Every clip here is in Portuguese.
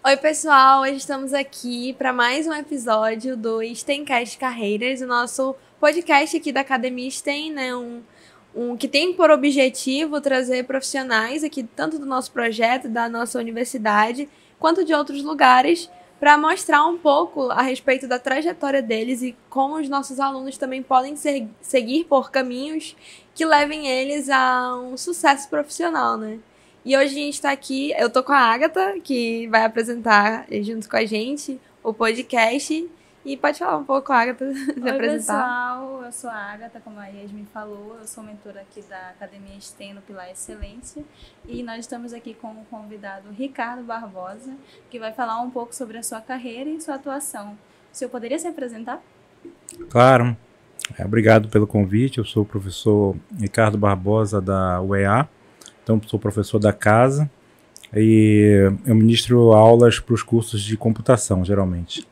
Oi pessoal, hoje estamos aqui para mais um episódio do STEMcast Carreiras, o nosso podcast aqui da Academia STEM, né? Que tem por objetivo trazer profissionais aqui, tanto do nosso projeto, da nossa universidade, quanto de outros lugares, para mostrar um pouco a respeito da trajetória deles e como os nossos alunos também podem seguir por caminhos que levem eles a um sucesso profissional, né? E hoje a gente está aqui, eu tô com a Agatha, que vai apresentar junto com a gente o podcast. E pode falar um pouco, Agatha, se Oi, apresentar. pessoal, eu sou a Agatha, como a Yasmin falou, eu sou mentora aqui da Academia STEM no Pilar Excelência. E nós estamos aqui com o convidado Ricardo Barbosa, que vai falar um pouco sobre a sua carreira e sua atuação. O senhor poderia se apresentar? Claro, obrigado pelo convite. Eu sou o professor Ricardo Barbosa da UEA. Então, sou professor da casa e eu ministro aulas para os cursos de computação, geralmente.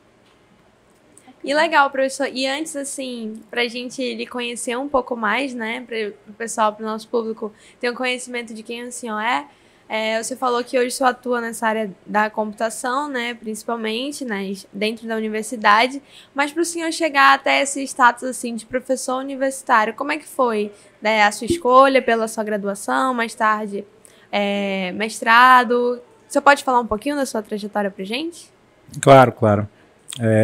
E legal, professor. E antes, assim, para a gente lhe conhecer um pouco mais, né, para o pessoal, para o nosso público ter um conhecimento de quem o senhor você falou que hoje o senhor atua nessa área da computação, né, principalmente, né, dentro da universidade, mas para o senhor chegar até esse status, assim, de professor universitário, como é que foi, né, a sua escolha pela sua graduação, mais tarde mestrado? O senhor pode falar um pouquinho da sua trajetória para a gente? Claro, claro.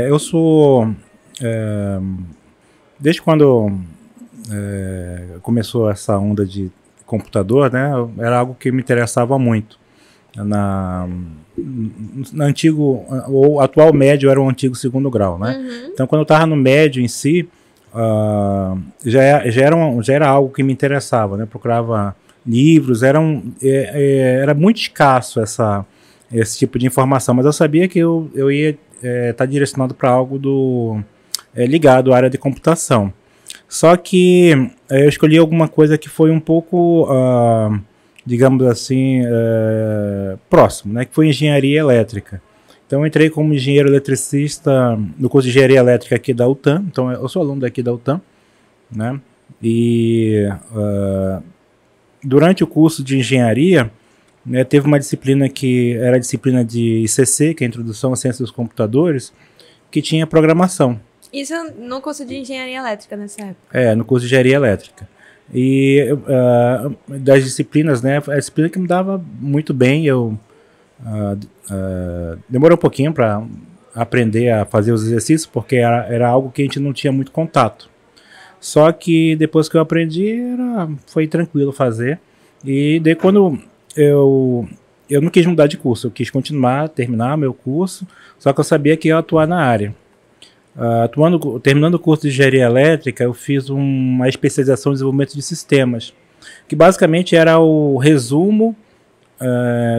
Eu sou... desde quando começou essa onda de computador, né, era algo que me interessava muito. No antigo, o atual médio era o antigo segundo grau, né? Uhum. Então, quando eu estava no médio em si, já era algo que me interessava, né? Procurava livros, era muito escasso esse tipo de informação, mas eu sabia que eu ia estar direcionado para algo ligado à área de computação. Só que eu escolhi alguma coisa que foi um pouco, digamos assim, próximo, né? Que foi engenharia elétrica. Então eu entrei como engenheiro eletricista no curso de engenharia elétrica aqui da UTAM. Então eu sou aluno daqui da UTAM, né? E durante o curso de engenharia, né, teve uma disciplina que era a disciplina de ICC, que é a Introdução à Ciência dos Computadores, que tinha programação. Isso no curso de engenharia elétrica nessa época? No curso de engenharia elétrica. E das disciplinas, né, a disciplina que me dava muito bem, demorou um pouquinho para aprender a fazer os exercícios, porque era algo que a gente não tinha muito contato. Só que depois que eu aprendi, foi tranquilo fazer. E daí quando eu não quis mudar de curso, eu quis terminar meu curso, só que eu sabia que ia atuar na área. Terminando o curso de engenharia elétrica, eu fiz uma especialização em desenvolvimento de sistemas, que basicamente era o resumo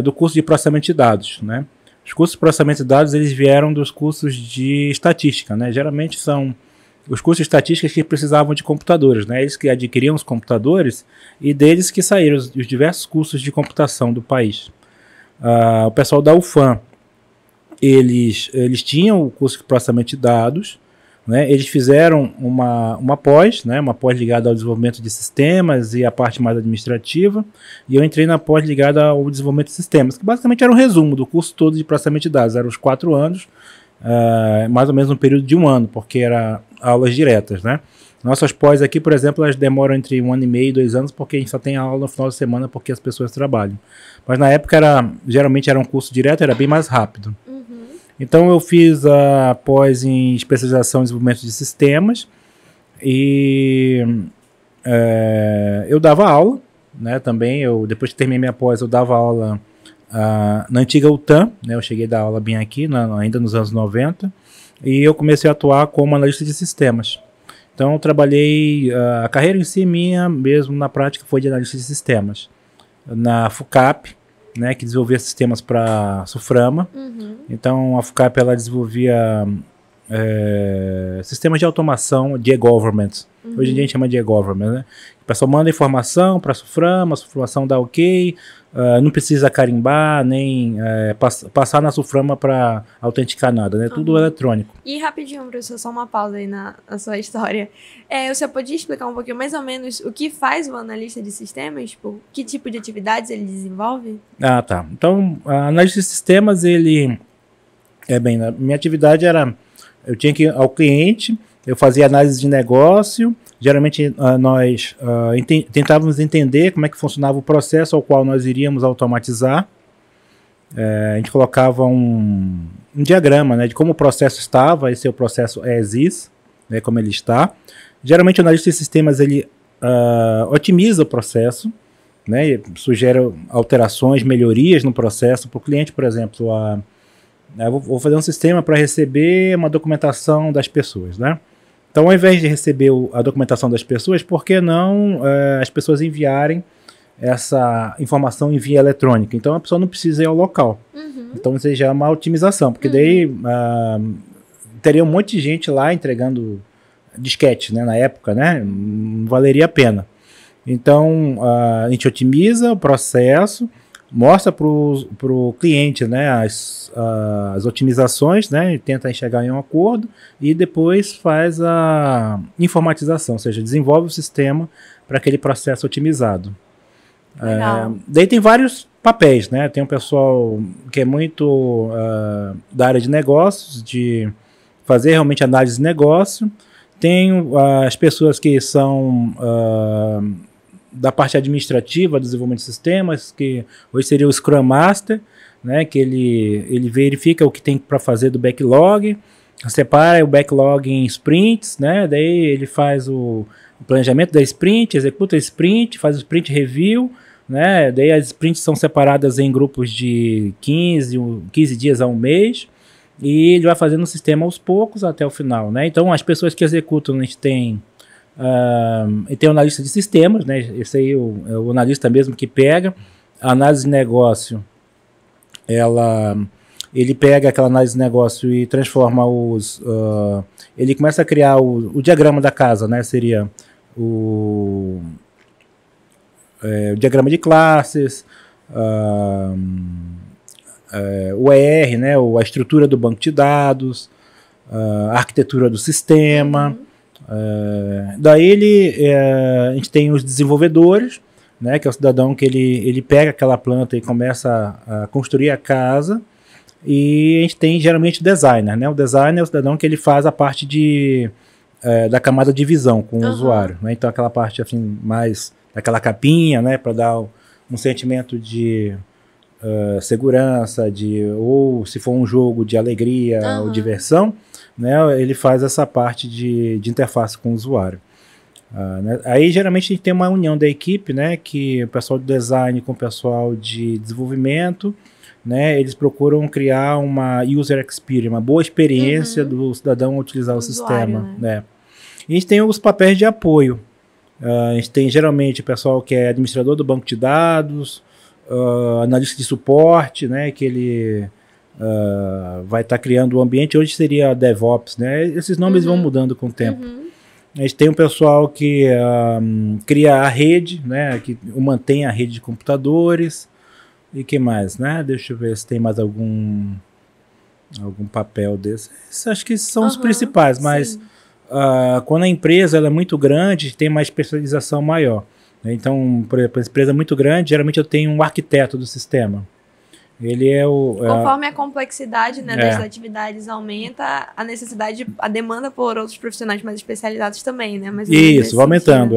do curso de processamento de dados, né? Os cursos de processamento de dados, eles vieram dos cursos de estatística, né? Geralmente são os cursos de estatística que precisavam de computadores, né? Eles que adquiriam os computadores e deles que saíram os diversos cursos de computação do país. O pessoal da UFAM, eles tinham o curso de processamento de dados, né? Eles fizeram uma pós, né? Uma pós ligada ao desenvolvimento de sistemas e a parte mais administrativa, e eu entrei na pós ligada ao desenvolvimento de sistemas, que basicamente era um resumo do curso todo de processamento de dados, eram os 4 anos, mais ou menos um período de 1 ano, porque eram aulas diretas, né? Nossas pós aqui, por exemplo, elas demoram entre 1 ano e meio e 2 anos, porque a gente só tem aula no final de semana, porque as pessoas trabalham. Mas na época, geralmente era um curso direto, era bem mais rápido. Uhum. Então eu fiz a pós em especialização em desenvolvimento de sistemas, e eu dava aula, né, também. Depois que terminei minha pós, eu dava aula na antiga UTAM, né, eu cheguei a dar aula bem aqui, ainda nos anos 90, e eu comecei a atuar como analista de sistemas. Então eu trabalhei, a carreira em si minha, mesmo na prática, foi de analista de sistemas. Na FUCAP, né, que desenvolvia sistemas para Suframa. Uhum. Então a FUCAP, ela desenvolvia sistemas de automação de e-government. Hoje em dia a gente chama de e-government, né? O pessoal manda informação para a Suframa dá ok, não precisa carimbar, nem passar na Suframa para autenticar nada, né? Tudo eletrônico. E rapidinho, professor, só uma pausa aí na sua história. Você podia explicar um pouquinho mais ou menos o que faz o analista de sistemas? Tipo, que tipo de atividades ele desenvolve? Ah, tá. Então, a análise de sistemas, minha atividade era, eu tinha que ir ao cliente, eu fazia análise de negócio, geralmente nós tentávamos entender como é que funcionava o processo ao qual nós iríamos automatizar. A gente colocava um diagrama, né, de como o processo estava, esse é o processo as is, né, como ele está. Geralmente o analista de sistemas ele otimiza o processo, né, sugere alterações, melhorias no processo para o cliente, por exemplo. Eu vou fazer um sistema para receber uma documentação das pessoas, né? Então, ao invés de receber a documentação das pessoas, por que não as pessoas enviarem essa informação em via eletrônica? Então, a pessoa não precisa ir ao local. Então, isso já é uma otimização, porque daí teria um monte de gente lá entregando disquete, né, na época, né? Não valeria a pena. Então, a gente otimiza o processo, mostra para o cliente, né, as otimizações, né, e tenta chegar em um acordo e depois faz a informatização, ou seja, desenvolve o sistema para aquele processo otimizado. Daí tem vários papéis, né, tem um pessoal que é muito da área de negócios, de fazer realmente análise de negócio, tem as pessoas que são da parte administrativa do desenvolvimento de sistemas, que hoje seria o Scrum Master, né, que ele verifica o que tem para fazer do backlog, separa o backlog em sprints, né, daí ele faz o planejamento da sprint, executa a sprint, faz o sprint review, né, daí as sprints são separadas em grupos de 15 dias a um mês, e ele vai fazendo o sistema aos poucos até o final, né. Então as pessoas que executam, a gente tem e tem o analista de sistemas, né? Esse aí é o analista mesmo que pega a análise de negócio. Ele pega aquela análise de negócio e transforma ele começa a criar o diagrama da casa, né? Seria o diagrama de classes, o ER, né? A estrutura do banco de dados, a arquitetura do sistema. Daí a gente tem os desenvolvedores, né, que é o cidadão que ele pega aquela planta e começa a construir a casa, e a gente tem geralmente o designer, né? O designer é o cidadão que ele faz a parte da camada de visão com o usuário, né? Então aquela parte assim, mais daquela capinha, né, para dar um sentimento de segurança, ou se for um jogo de alegria ou diversão, né, ele faz essa parte de interface com o usuário. Né? Aí geralmente a gente tem uma união da equipe, né, que o pessoal de design com o pessoal de desenvolvimento, né, eles procuram criar uma user experience, uma boa experiência do cidadão utilizar o sistema. Né? E a gente tem os papéis de apoio. A gente tem geralmente o pessoal que é administrador do banco de dados, analista de suporte, né, que ele vai estar criando o ambiente. Hoje seria DevOps, né? Esses nomes vão mudando com o tempo. A gente tem um pessoal que cria a rede, né, que mantém a rede de computadores. E que mais, né? Deixa eu ver se tem mais algum papel desse. Acho que são os principais, mas quando a empresa ela é muito grande, tem uma especialização maior. Então, por exemplo, a empresa é muito grande, geralmente eu tenho um arquiteto do sistema. Ele é Conforme a complexidade, né, das atividades aumenta, a necessidade, a demanda por outros profissionais mais especializados também, né? Mas isso, vai aumentando,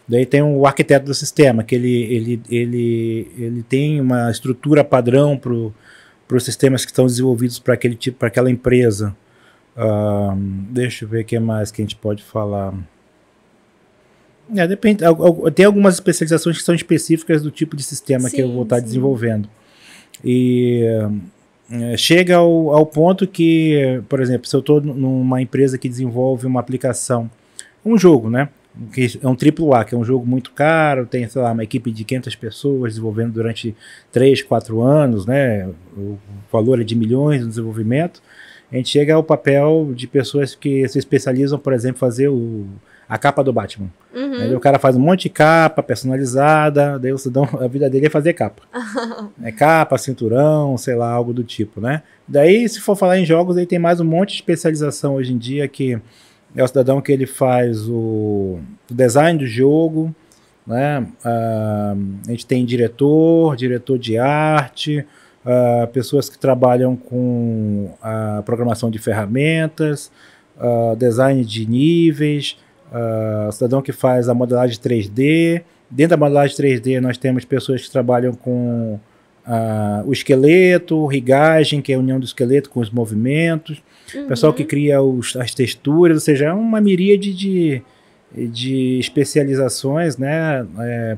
Daí tem o arquiteto do sistema, que ele tem uma estrutura padrão para os sistemas que estão desenvolvidos para aquele tipo, para aquela empresa. Deixa eu ver o que mais que a gente pode falar. Depende, tem algumas especializações que são específicas do tipo de sistema que eu vou estar desenvolvendo. E chega ao ponto que, por exemplo, se eu estou numa empresa que desenvolve uma aplicação, um jogo, né? Que é um AAA, que é um jogo muito caro, tem, sei lá, uma equipe de 500 pessoas desenvolvendo durante 3, 4 anos, né? O valor é de milhões no desenvolvimento. A gente chega ao papel de pessoas que se especializam, por exemplo, fazer a capa do Batman. Aí o cara faz um monte de capa personalizada, daí o cidadão, a vida dele é fazer capa. É capa, cinturão, sei lá, algo do tipo, né? Daí, se for falar em jogos, aí tem mais um monte de especialização hoje em dia, que é o cidadão que ele faz o design do jogo, né? A gente tem diretor de arte, pessoas que trabalham com a programação de ferramentas, design de níveis, cidadão que faz a modelagem 3D. Dentro da modelagem 3D nós temos pessoas que trabalham com o esqueleto, rigagem, que é a união do esqueleto com os movimentos, pessoal que cria as texturas, ou seja, é uma miríade de especializações, né,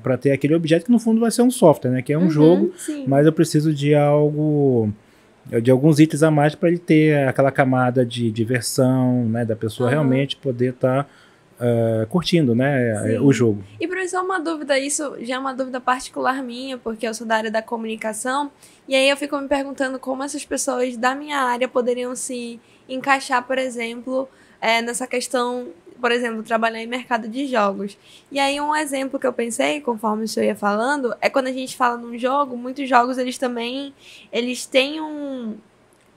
para ter aquele objeto que no fundo vai ser um software, né, que é um jogo, mas eu preciso de alguns itens a mais para ele ter aquela camada de diversão, né, da pessoa realmente poder estar curtindo, né, o jogo. E professor, uma dúvida, isso já é uma dúvida particular minha, porque eu sou da área da comunicação, e aí eu fico me perguntando como essas pessoas da minha área poderiam se encaixar, por exemplo, nessa questão, por exemplo, trabalhar em mercado de jogos. E aí um exemplo que eu pensei, conforme o senhor ia falando, é quando a gente fala num jogo, muitos jogos eles têm um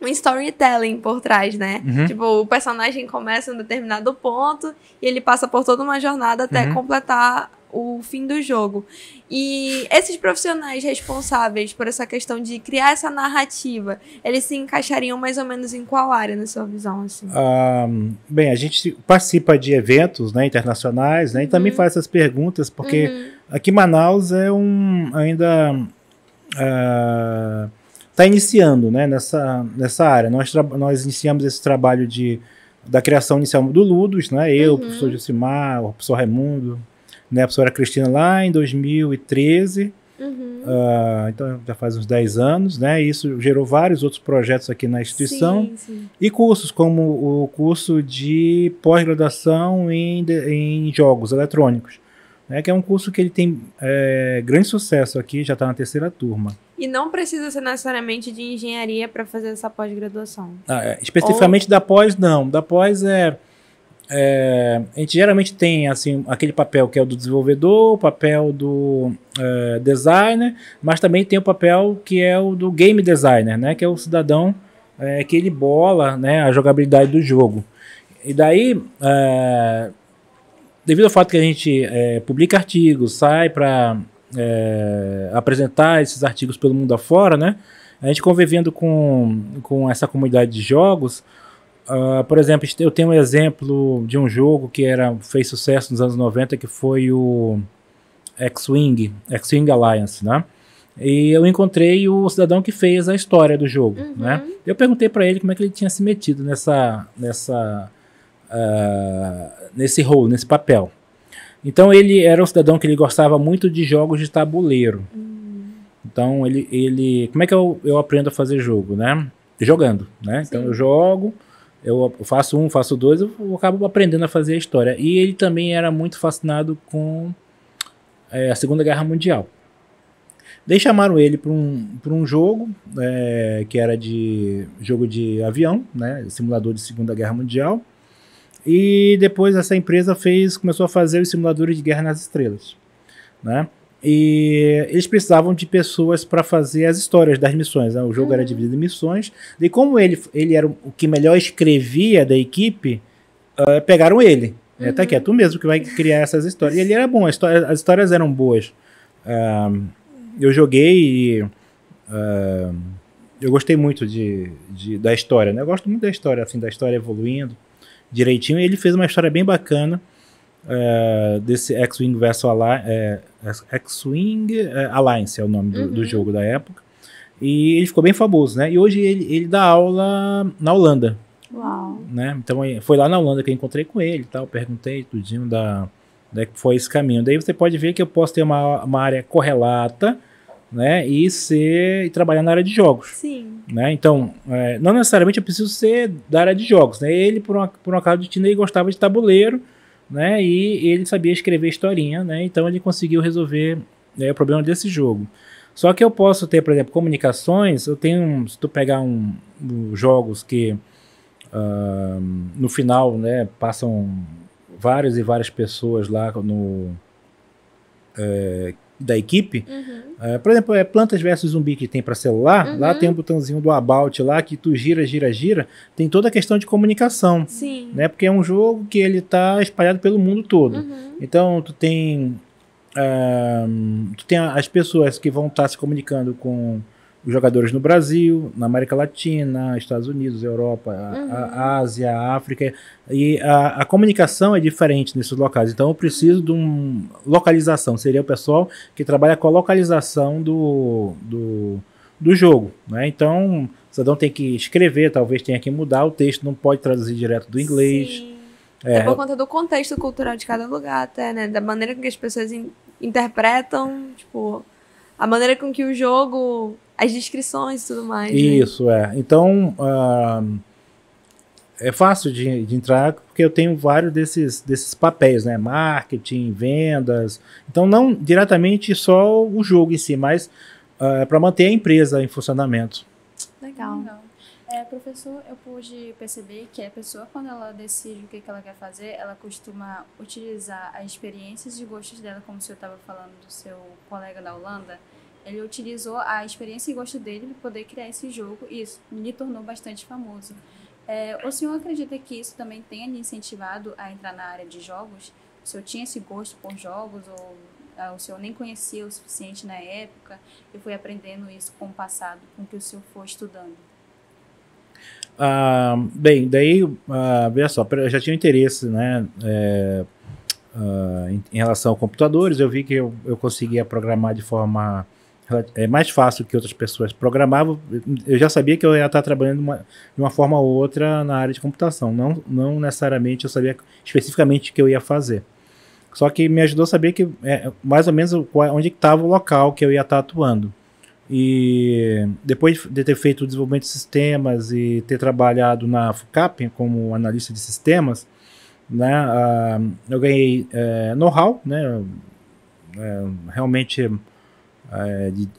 storytelling por trás, né? Tipo, o personagem começa em um determinado ponto e ele passa por toda uma jornada até completar o fim do jogo. E esses profissionais responsáveis por essa questão de criar essa narrativa, eles se encaixariam mais ou menos em qual área, na sua visão? Assim? Bem, a gente participa de eventos, né, internacionais, né, e também faz essas perguntas, porque aqui em Manaus ainda está iniciando, né, nessa área. Nós iniciamos esse trabalho da criação inicial do Ludus, né, eu, o professor Josimar, o professor Raimundo, né, a professora Cristina, lá em 2013, então já faz uns 10 anos, né, e isso gerou vários outros projetos aqui na instituição, e cursos, como o curso de pós-graduação em jogos eletrônicos, né, que é um curso que ele tem grande sucesso aqui, já está na 3ª turma. E não precisa ser necessariamente de engenharia para fazer essa pós-graduação? Especificamente da pós, não. Da pós a gente geralmente tem assim, aquele papel que é o do desenvolvedor, o papel do designer, mas também tem o papel que é o do game designer, né, que é o cidadão que ele bola, né, a jogabilidade do jogo. E daí, devido ao fato que a gente publica artigos, sai para apresentar esses artigos pelo mundo afora, né, a gente convivendo com essa comunidade de jogos. Por exemplo, eu tenho um exemplo de um jogo que fez sucesso nos anos 90, que foi o X-Wing Alliance, né? E eu encontrei o cidadão que fez a história do jogo, né? Eu perguntei para ele como é que ele tinha se metido nesse role, nesse papel. Então ele era um cidadão que ele gostava muito de jogos de tabuleiro. Então como é que eu aprendo a fazer jogo, né? Jogando, né? Então eu jogo, eu faço faço dois, eu acabo aprendendo a fazer a história. E ele também era muito fascinado com a Segunda Guerra Mundial. Daí chamaram ele para um jogo que era de jogo de avião, né? Simulador de Segunda Guerra Mundial. E depois essa empresa começou a fazer os simuladores de Guerra nas Estrelas, né? E eles precisavam de pessoas para fazer as histórias das missões, né? O jogo era dividido em missões. E como ele era o que melhor escrevia da equipe, pegaram ele. Tá aqui, é tu mesmo que vai criar essas histórias. E ele era bom, as histórias eram boas. Eu joguei e eu gostei muito da história, né? Eu gosto muito da história, assim, da história evoluindo direitinho. E ele fez uma história bem bacana desse X-Wing X-Wing Alliance é o nome do jogo da época. E ele ficou bem famoso, né? E hoje ele dá aula na Holanda. Uau. Né? Então foi lá na Holanda que eu encontrei com ele e tal, perguntei tudinho que foi esse caminho. Daí você pode ver que eu posso ter uma área correlata, né, e trabalhar na área de jogos. Sim. Né? Então, não necessariamente eu preciso ser da área de jogos. Né? Ele, por um acaso de destino, ele gostava de tabuleiro, né, e ele sabia escrever historinha, né, então ele conseguiu resolver o problema desse jogo. Só que eu posso ter, por exemplo, comunicações. Eu tenho, se tu pegar jogos que no final, né, passam várias e várias pessoas lá da equipe. Por exemplo, Plantas vs Zumbi que tem para celular, lá tem um botãozinho do About lá que tu gira, tem toda a questão de comunicação. Sim. Né, porque é um jogo que ele tá espalhado pelo mundo todo. Então tu tem as pessoas que vão estar se comunicando com os jogadores no Brasil, na América Latina, Estados Unidos, Europa, a Ásia, a África, e a comunicação é diferente nesses locais. Então eu preciso de uma localização, seria o pessoal que trabalha com a localização do jogo. Né? Então o cidadão tem que escrever, talvez tenha que mudar, o texto não pode traduzir direto do inglês. Sim. É por conta do contexto cultural de cada lugar até, né? Da maneira com que as pessoas interpretam, tipo, a maneira com que o jogo, as descrições e tudo mais. Isso, né? Então, é fácil de entrar porque eu tenho vários desses papéis, né? Marketing, vendas. Então, não diretamente só o jogo em si, mas para manter a empresa em funcionamento. Legal. Professor, eu pude perceber que a pessoa, quando ela decide o que ela quer fazer, ela costuma utilizar as experiências e gostos dela, como o senhor estava falando do seu colega da Holanda. Ele utilizou a experiência e gosto dele para poder criar esse jogo e isso lhe tornou bastante famoso. O senhor acredita que isso também tenha lhe incentivado a entrar na área de jogos? O senhor tinha esse gosto por jogos ou o senhor nem conhecia o suficiente na época e foi aprendendo isso com o passado, com o que o senhor foi estudando? Bem, daí, veja só, eu já tinha interesse, né, em relação a computadores. Eu vi que eu conseguia programar de forma mais fácil que outras pessoas programavam. Eu já sabia que eu ia estar trabalhando de uma forma ou outra na área de computação, não necessariamente eu sabia especificamente o que eu ia fazer. Só que me ajudou a saber que mais ou menos onde estava o local que eu ia estar atuando. E depois de ter feito o desenvolvimento de sistemas e ter trabalhado na FUCAP como analista de sistemas, né, eu ganhei know-how, né, realmente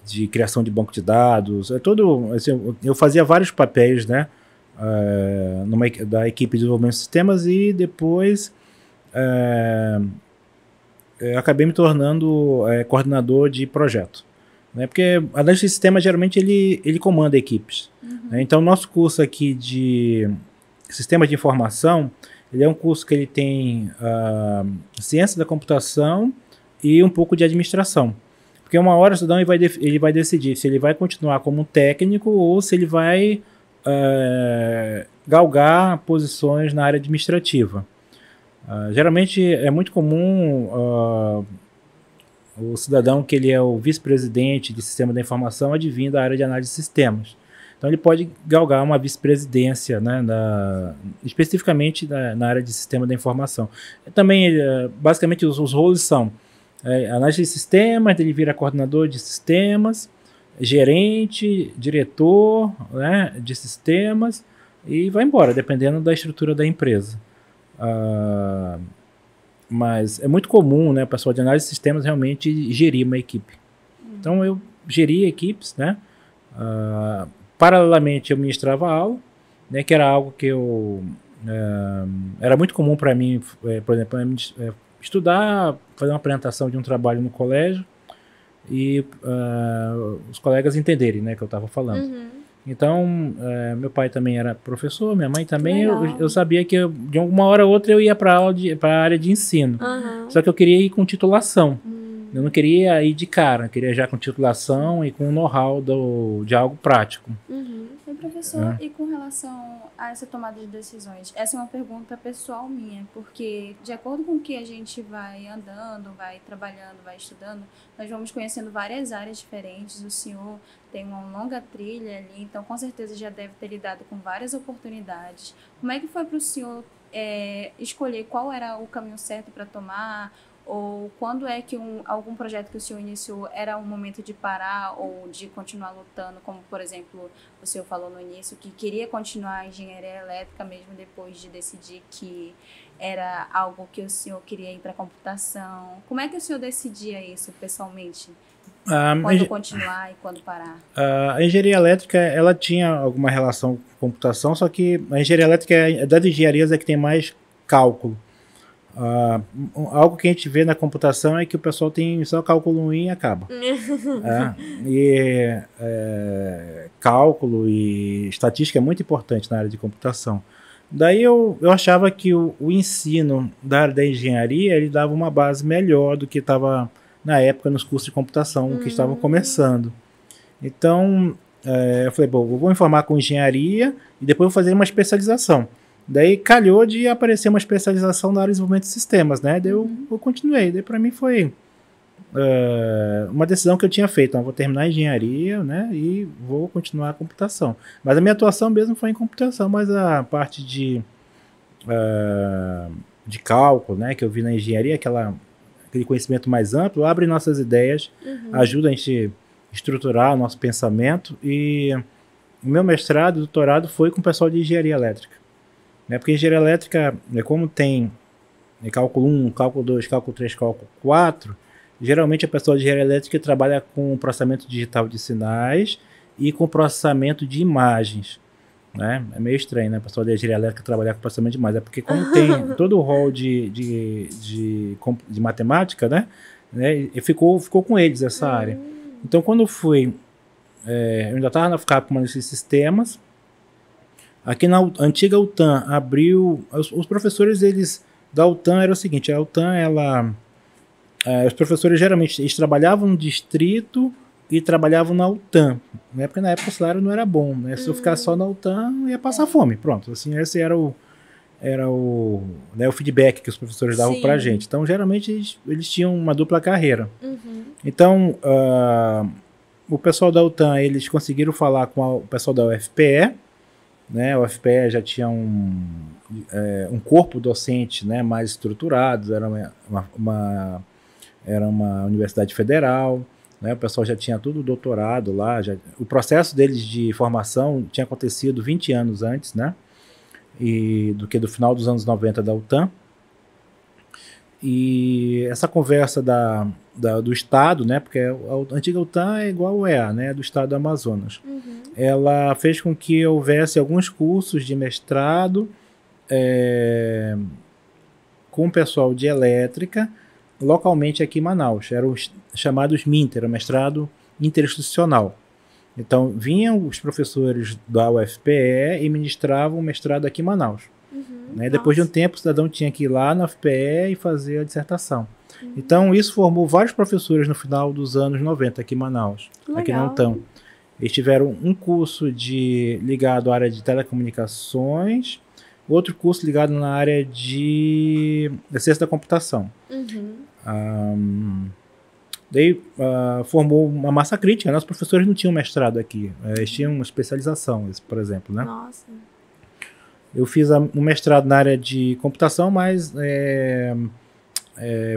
de criação de banco de dados. Assim, eu fazia vários papéis, né, da equipe de desenvolvimento de sistemas e depois eu acabei me tornando coordenador de projeto. Né, porque analista de sistema geralmente ele comanda equipes. Né, então nosso curso aqui de sistemas de informação, ele é um curso que ele tem ciência da computação e um pouco de administração. Porque uma hora o estudante ele vai decidir se ele vai continuar como um técnico ou se ele vai galgar posições na área administrativa. Geralmente é muito comum o cidadão que ele é o vice-presidente de sistema da informação advir da área de análise de sistemas. Então ele pode galgar uma vice-presidência, né, especificamente na área de sistema da informação. Também, basicamente, os rolos são análise de sistemas, ele vira coordenador de sistemas, gerente, diretor, né, de sistemas e vai embora, dependendo da estrutura da empresa. Mas é muito comum, né, o pessoal de análise de sistemas realmente gerir uma equipe. Então eu geria equipes, né? Paralelamente eu ministrava aula, né, que era algo que era muito comum para mim, por exemplo, estudar, fazer uma apresentação de um trabalho no colégio e os colegas entenderem, né, que eu estava falando. Então, meu pai também era professor, minha mãe também. Eu sabia que de alguma hora ou outra eu ia para a área de ensino. Só que eu queria ir com titulação. Eu não queria ir de cara, eu queria já com titulação e com know-how de algo prático. E professor, e com relação a essa tomada de decisões? Essa é uma pergunta pessoal minha, porque de acordo com que a gente vai andando, vai trabalhando, vai estudando, nós vamos conhecendo várias áreas diferentes. O senhor tem uma longa trilha ali, então com certeza já deve ter lidado com várias oportunidades. Como é que foi para o senhor escolher qual era o caminho certo para tomar? Ou quando é que algum projeto que o senhor iniciou era um momento de parar ou de continuar lutando, como, por exemplo, o senhor falou no início, que queria continuar a engenharia elétrica mesmo depois de decidir que era algo que o senhor queria ir para a computação. Como é que o senhor decidia isso pessoalmente? Quando continuar e quando parar? A engenharia elétrica, ela tinha alguma relação com computação, só que a engenharia elétrica, das engenharias, é que tem mais cálculo. Algo que a gente vê na computação é que o pessoal tem só cálculo 1 e acaba. Cálculo e estatística é muito importante na área de computação. Daí eu achava que o ensino da área da engenharia ele dava uma base melhor do que estava na época nos cursos de computação que estavam começando. Então eu falei, bom, eu vou me formar com engenharia e depois vou fazer uma especialização. Daí calhou de aparecer uma especialização na área de desenvolvimento de sistemas, né? Daí eu continuei. Daí para mim foi uma decisão que eu tinha feito. Vou terminar a engenharia, né? E vou continuar a computação. Mas a minha atuação mesmo foi em computação, mas a parte de cálculo, né? Que eu vi na engenharia, aquele conhecimento mais amplo, abre nossas ideias, ajuda a gente a estruturar o nosso pensamento. E o meu mestrado e doutorado foi com o pessoal de engenharia elétrica. Porque engenharia elétrica, como tem cálculo 1, cálculo 2, cálculo 3, cálculo 4, geralmente a pessoa de engenharia elétrica trabalha com processamento digital de sinais e com processamento de imagens. Né? É meio estranho, né? A pessoa de engenharia elétrica trabalhar com processamento de imagens. É porque como tem todo o rol de matemática, né? Ficou com eles essa área. Então, quando eu fui, eu ainda estava na FUCAP com esses sistemas. Aqui na antiga UTAN abriu... Os professores da UTAN era o seguinte, a UTAN, os professores geralmente eles trabalhavam no distrito e trabalhavam na UTAN, né? Porque na época o salário não era bom, né? Se eu ficasse só na UTAN, eu ia passar fome, pronto. Assim, esse era o feedback que os professores davam pra gente. Então, geralmente, eles tinham uma dupla carreira. Então, o pessoal da UTAN, eles conseguiram falar com o pessoal da UFPE, né? O UFPE já tinha um corpo docente, né, mais estruturado, era uma universidade federal, né? O pessoal já tinha tudo doutorado lá, o processo deles de formação tinha acontecido 20 anos antes, né? Do final dos anos 90 da UTAN. E essa conversa do Estado, né, porque a antiga UTAN é igual ao EA, né, do Estado do Amazonas. Ela fez com que houvesse alguns cursos de mestrado com o pessoal de elétrica, localmente aqui em Manaus. Eram os chamados MINTER, mestrado interinstitucional. Então, vinham os professores da UFPE e ministravam o mestrado aqui em Manaus. Né? Depois de um tempo, o cidadão tinha que ir lá na UFPE e fazer a dissertação. Então, isso formou vários professores no final dos anos 90 aqui em Manaus, aqui na UTAN. Eles tiveram um curso ligado à área de telecomunicações, outro curso ligado na área de ciência da computação. Daí formou uma massa crítica, né? Os professores não tinham mestrado aqui, eles tinham uma especialização, por exemplo, né? Nossa. Eu fiz um mestrado na área de computação, mas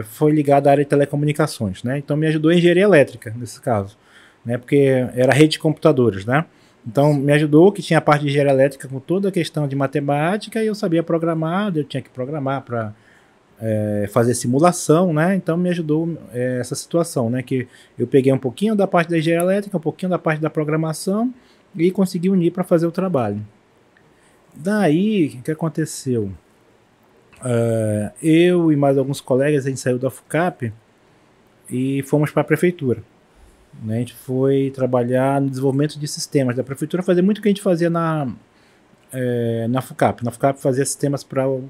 foi ligado à área de telecomunicações, né? Então me ajudou a engenharia elétrica, nesse caso, né? Porque era rede de computadores, né? Então me ajudou, que tinha a parte de engenharia elétrica com toda a questão de matemática, e eu sabia programar, eu tinha que programar para fazer simulação, né? Então me ajudou essa situação, né? Que eu peguei um pouquinho da parte da engenharia elétrica, um pouquinho da parte da programação e consegui unir para fazer o trabalho. Daí, o que aconteceu? Eu e mais alguns colegas, a gente saiu da FUCAP e fomos para a prefeitura. Né? A gente foi trabalhar no desenvolvimento de sistemas da prefeitura, fazer muito o que a gente fazia na FUCAP. Na FUCAP fazia sistemas para o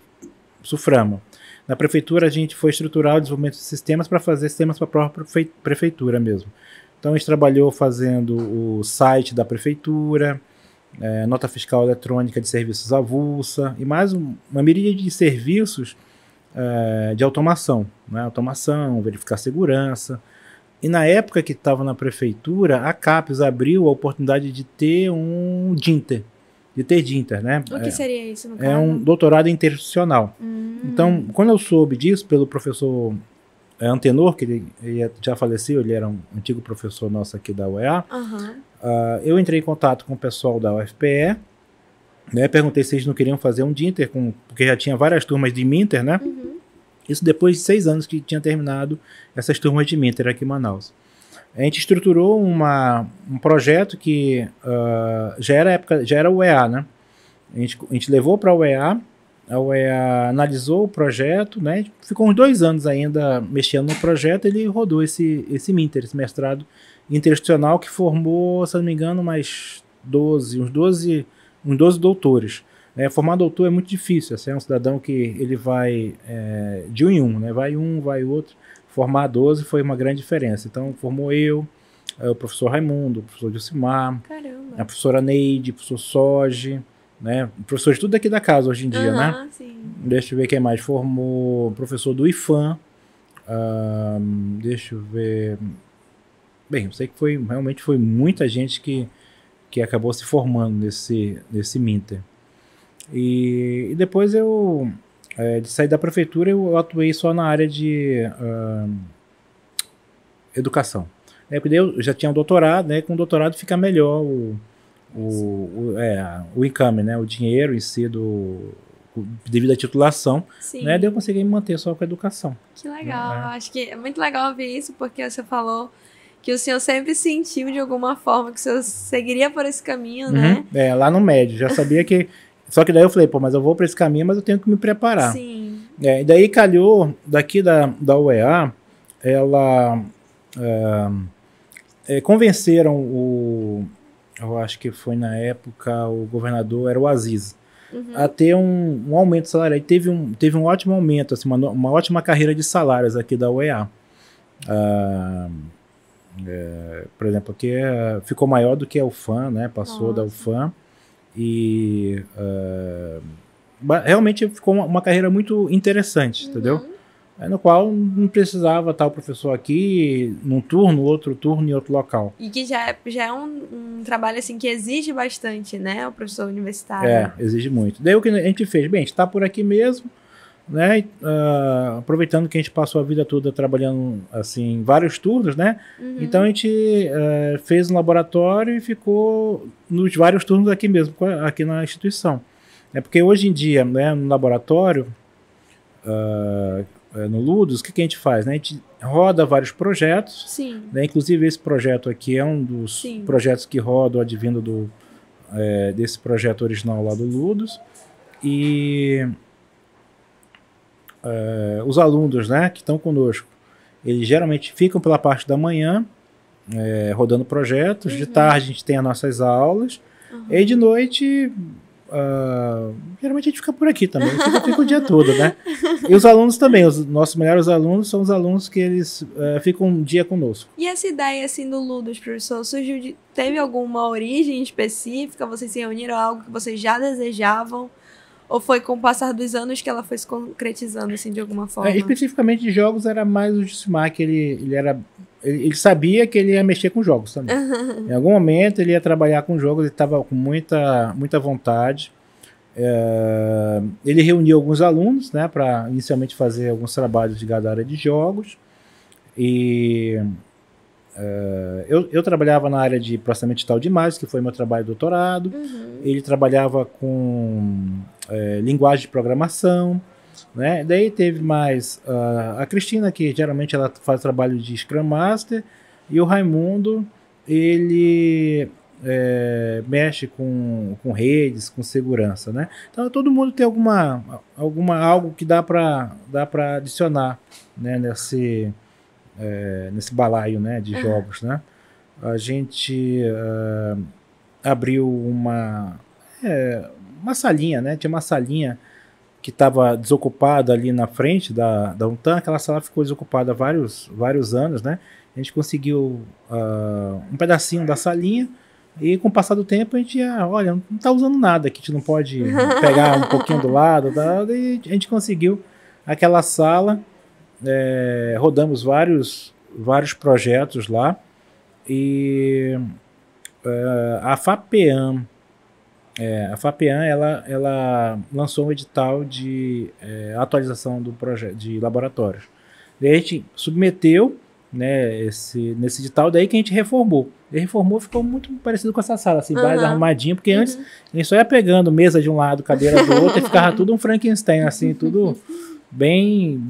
SUFRAMA. Na prefeitura a gente foi estruturar o desenvolvimento de sistemas para fazer sistemas para a própria prefeitura mesmo. Então a gente trabalhou fazendo o site da prefeitura, nota fiscal eletrônica de serviços avulsa e mais uma miríade de serviços de automação, né? Automação, verificar segurança. E na época que estava na prefeitura, a CAPES abriu a oportunidade de ter um DINTER, né? O que seria isso, no caso? É um doutorado interinstitucional. Então, quando eu soube disso pelo professor Antenor, que ele já faleceu, ele era um antigo professor nosso aqui da UEA, eu entrei em contato com o pessoal da UFPE, né? Perguntei se eles não queriam fazer um DINTER, porque já tinha várias turmas de MINTER, né? Isso depois de 6 anos que tinha terminado essas turmas de MINTER aqui em Manaus. a gente estruturou um projeto que já era o UEA, né? A gente levou para a UEA analisou o projeto, né? Ficou uns 2 anos ainda mexendo no projeto, ele rodou esse MINTER, esse mestrado interinstitucional, que formou, se não me engano, uns 12 doutores. Formar doutor é muito difícil, assim, é um cidadão que ele vai de um em um, né? Vai um, vai outro. Formar 12 foi uma grande diferença. Então, formou eu, o professor Raimundo, o professor Gilcimar, a professora Neide, o professor Soge, né? Professores tudo aqui da casa hoje em dia, né? Sim. Deixa eu ver quem mais. Formou o professor do IFAM. Deixa eu ver. Bem, eu sei que realmente foi muita gente que acabou se formando nesse MINTER. E depois de sair da prefeitura, eu atuei só na área de educação. Porque daí eu já tinha um doutorado, né? Com o doutorado fica melhor o income, né? O dinheiro em si devido à titulação, né? Daí eu consegui me manter só com a educação. Que legal, acho que é muito legal ouvir isso, porque você falou que o senhor sempre sentiu de alguma forma que o senhor seguiria por esse caminho, né? Lá no médio, já sabia que... Só que daí eu falei, mas eu vou para esse caminho, mas eu tenho que me preparar. Sim. E daí calhou, daqui da UEA, ela... convenceram eu acho que foi na época o governador, era o Aziz, a ter um aumento salarial. Teve um ótimo aumento, assim, uma ótima carreira de salários aqui da UEA. Por exemplo, aqui ficou maior do que a UFAM, né? Passou da UFAM e realmente ficou uma carreira muito interessante, entendeu? No qual não precisava estar o professor aqui num turno, outro turno em outro local. E que já é um trabalho assim que exige bastante, né? O professor universitário. Exige muito. Daí o que a gente fez? Bem, a gente está por aqui mesmo, né? Aproveitando que a gente passou a vida toda trabalhando assim, em vários turnos, né? Então a gente fez um laboratório e ficou nos vários turnos aqui mesmo, aqui na instituição. Porque hoje em dia, né, no laboratório, no Ludus, o que a gente faz? Né? A gente roda vários projetos, né? Inclusive esse projeto aqui é um dos projetos que roda, advindo desse projeto original lá do Ludus. E os alunos, né, que estão conosco, eles geralmente ficam pela parte da manhã, rodando projetos. De tarde a gente tem as nossas aulas, e de noite... geralmente a gente fica por aqui também, fica o dia todo, né? E os alunos também, os nossos melhores alunos são os alunos que eles ficam um dia conosco. E essa ideia assim do Ludus, professor, teve alguma origem específica? Vocês se reuniram a algo que vocês já desejavam? Ou foi com o passar dos anos que ela foi se concretizando assim de alguma forma? Especificamente de jogos era mais o Gilcimar, que ele sabia que ele ia mexer com jogos também. Em algum momento ele ia trabalhar com jogos, ele estava com muita vontade. Ele reuniu alguns alunos, né, para inicialmente fazer alguns trabalhos ligados à área de jogos. E eu trabalhava na área de processamento digital de imagens, que foi meu trabalho de doutorado. Ele trabalhava com linguagem de programação, né? Daí teve mais a Cristina, que geralmente ela faz trabalho de Scrum Master, e o Raimundo, ele mexe com redes, com segurança, né? Então todo mundo tem algo que dá para adicionar, né, nesse balaio, né, de jogos, né? A gente abriu uma salinha, né? Tinha uma salinha que estava desocupada ali na frente da UNTAN. Aquela sala ficou desocupada há vários anos, né? A gente conseguiu um pedacinho da salinha, e com o passar do tempo a gente olha, não está usando nada aqui, a gente não pode pegar um pouquinho do lado, e a gente conseguiu aquela sala. Rodamos vários projetos lá, e a FAPEAM ela lançou um edital de atualização do projeto de laboratórios. Daí a gente submeteu, né, nesse edital, daí que a gente reformou. E reformou, ficou muito parecido com essa sala, assim, mais arrumadinho, porque antes a gente só ia pegando mesa de um lado, cadeira do outro, e ficava tudo um Frankenstein, assim, tudo bem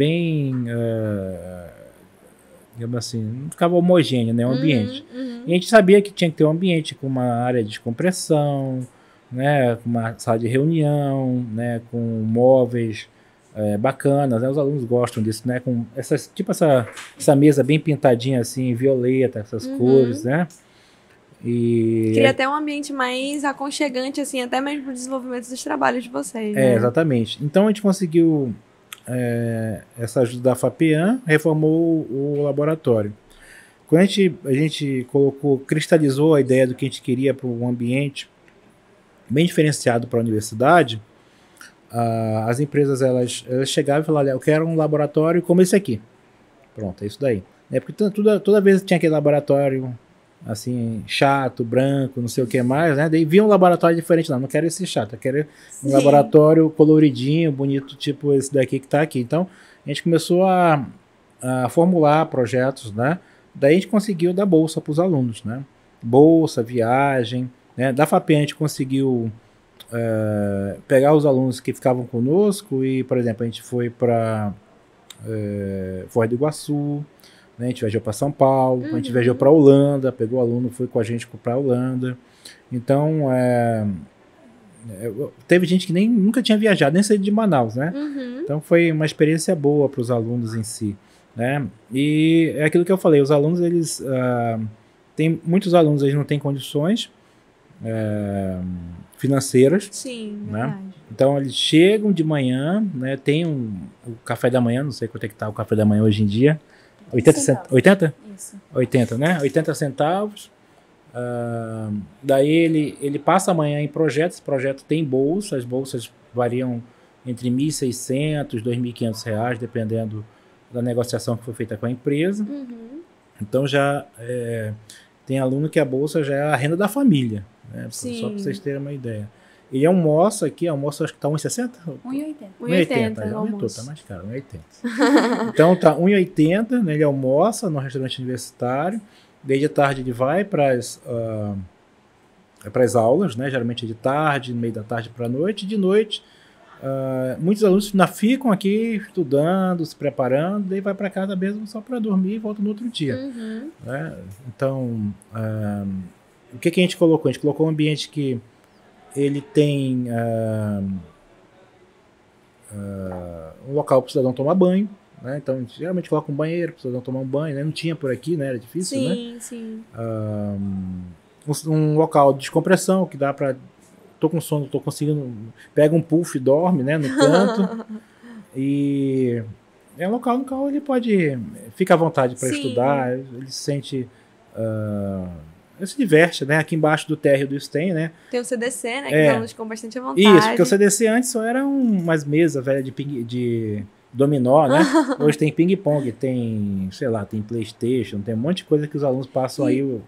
digamos assim, não ficava homogêneo, né, o ambiente. E a gente sabia que tinha que ter um ambiente com uma área de descompressão, né, com uma sala de reunião, né, com móveis bacanas, né, os alunos gostam disso, né, com essa mesa bem pintadinha assim, violeta, essas cores, né. E queria até um ambiente mais aconchegante, assim, até mesmo para o desenvolvimento dos trabalhos de vocês, né? Exatamente. Então a gente conseguiu essa ajuda da FAPEAM, reformou o laboratório. Quando a gente cristalizou a ideia do que a gente queria para um ambiente bem diferenciado para a universidade, as empresas elas chegavam e falavam, eu quero um laboratório como esse aqui. Pronto, é isso daí. Porque toda vez tinha aquele laboratório assim, chato, branco, não sei o que mais, né? Daí via um laboratório diferente, não quero esse chato, eu quero um laboratório coloridinho, bonito, tipo esse daqui que está aqui. Então, a gente começou a formular projetos, né? Daí a gente conseguiu dar bolsa para os alunos, né? Bolsa, viagem, né? Da FAPEAM a gente conseguiu pegar os alunos que ficavam conosco e, por exemplo, a gente foi para Foz do Iguaçu, né? A gente viajou para São Paulo, a gente viajou para Holanda, pegou o aluno, foi com a gente para a Holanda. Então, teve gente que nunca tinha viajado, nem saído de Manaus, né? Então foi uma experiência boa para os alunos em si, né? E é aquilo que eu falei, os alunos, eles tem muitos alunos, eles não têm condições financeiras. Sim, né? verdade. Então eles chegam de manhã, né? Tem o café da manhã, não sei quanto é que tá o café da manhã hoje em dia. 80? Isso. 80, né? 80 centavos. Daí ele passa a manhã em projetos. Esse projeto tem bolsa. As bolsas variam entre R$ 1.600 e R$ 2.500, dependendo da negociação que foi feita com a empresa. Então já tem aluno que a bolsa já é a renda da família, né? Só para vocês terem uma ideia. E almoço aqui, acho que tá 1,60? 1,80. 1,80, aumentou, tá mais caro, 1,80. Então tá 1,80, né, ele almoça no restaurante universitário, daí de tarde ele vai para as aulas, né, geralmente é de tarde, no meio da tarde para a noite, e de noite muitos alunos ainda ficam aqui estudando, se preparando, daí vai para casa mesmo só para dormir e volta no outro dia. Né? Então, o que a gente colocou? A gente colocou um ambiente que ele tem um local para o cidadão tomar banho, né? Então a gente geralmente coloca um banheiro para o cidadão tomar um banho, né? Não tinha por aqui, né? Era difícil, né? Sim. Um local de descompressão que dá para... Tô com sono, tô conseguindo... Pega um puff e dorme, né? No canto. E é um local no qual ele pode... Fica à vontade para estudar, ele se sente... ele se diverte, né? Aqui embaixo do térreo do STEM, né? Tem o CDC, né? Que os alunos ficam bastante à vontade. Isso, porque o CDC antes só era umas mesas velhas de dominó, né? Hoje tem ping-pong, tem, sei lá, tem PlayStation, tem um monte de coisa que os alunos passam aí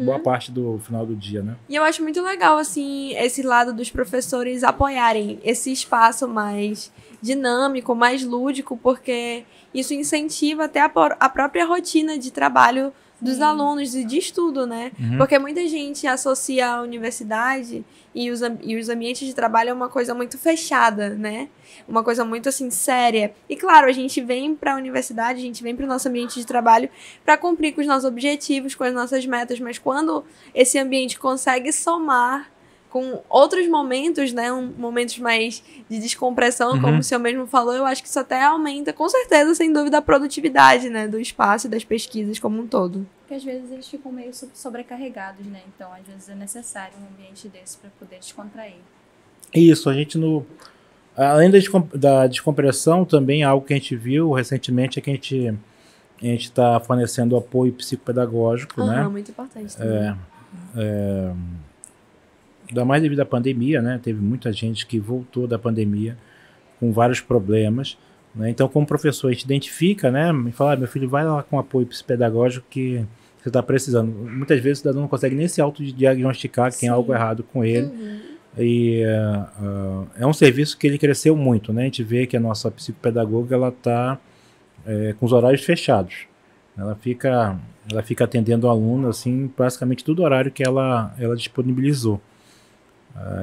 boa parte do final do dia, né? E eu acho muito legal, assim, esse lado dos professores apoiarem esse espaço mais dinâmico, mais lúdico, porque isso incentiva até a própria rotina de trabalho dos alunos e de estudo, né? Porque muita gente associa a universidade e os ambientes de trabalho a uma coisa muito fechada, né? Uma coisa muito, assim, séria. E, claro, a gente vem para a universidade, a gente vem para o nosso ambiente de trabalho para cumprir com os nossos objetivos, com as nossas metas, mas quando esse ambiente consegue somar com outros momentos, né, momentos mais de descompressão, como o senhor mesmo falou, eu acho que isso até aumenta, com certeza, sem dúvida, a produtividade, né, do espaço e das pesquisas como um todo. Porque às vezes eles ficam meio sobrecarregados, né, então às vezes é necessário um ambiente desse para poder descontrair. Isso, a gente além da descompressão, também algo que a gente viu recentemente é que a gente está fornecendo apoio psicopedagógico, né? Muito importante também. Ainda mais devido à pandemia, né? Teve muita gente que voltou da pandemia com vários problemas, né? Então, como professor, a gente identifica, né? E fala, meu filho, vai lá com apoio psicopedagógico que você está precisando. Muitas vezes o cidadão não consegue nem se autodiagnosticar que tem algo errado com ele. E é um serviço que ele cresceu muito, né? A gente vê que a nossa psicopedagoga, ela está com os horários fechados. Ela fica atendendo o aluno, assim, praticamente todo horário que ela disponibilizou.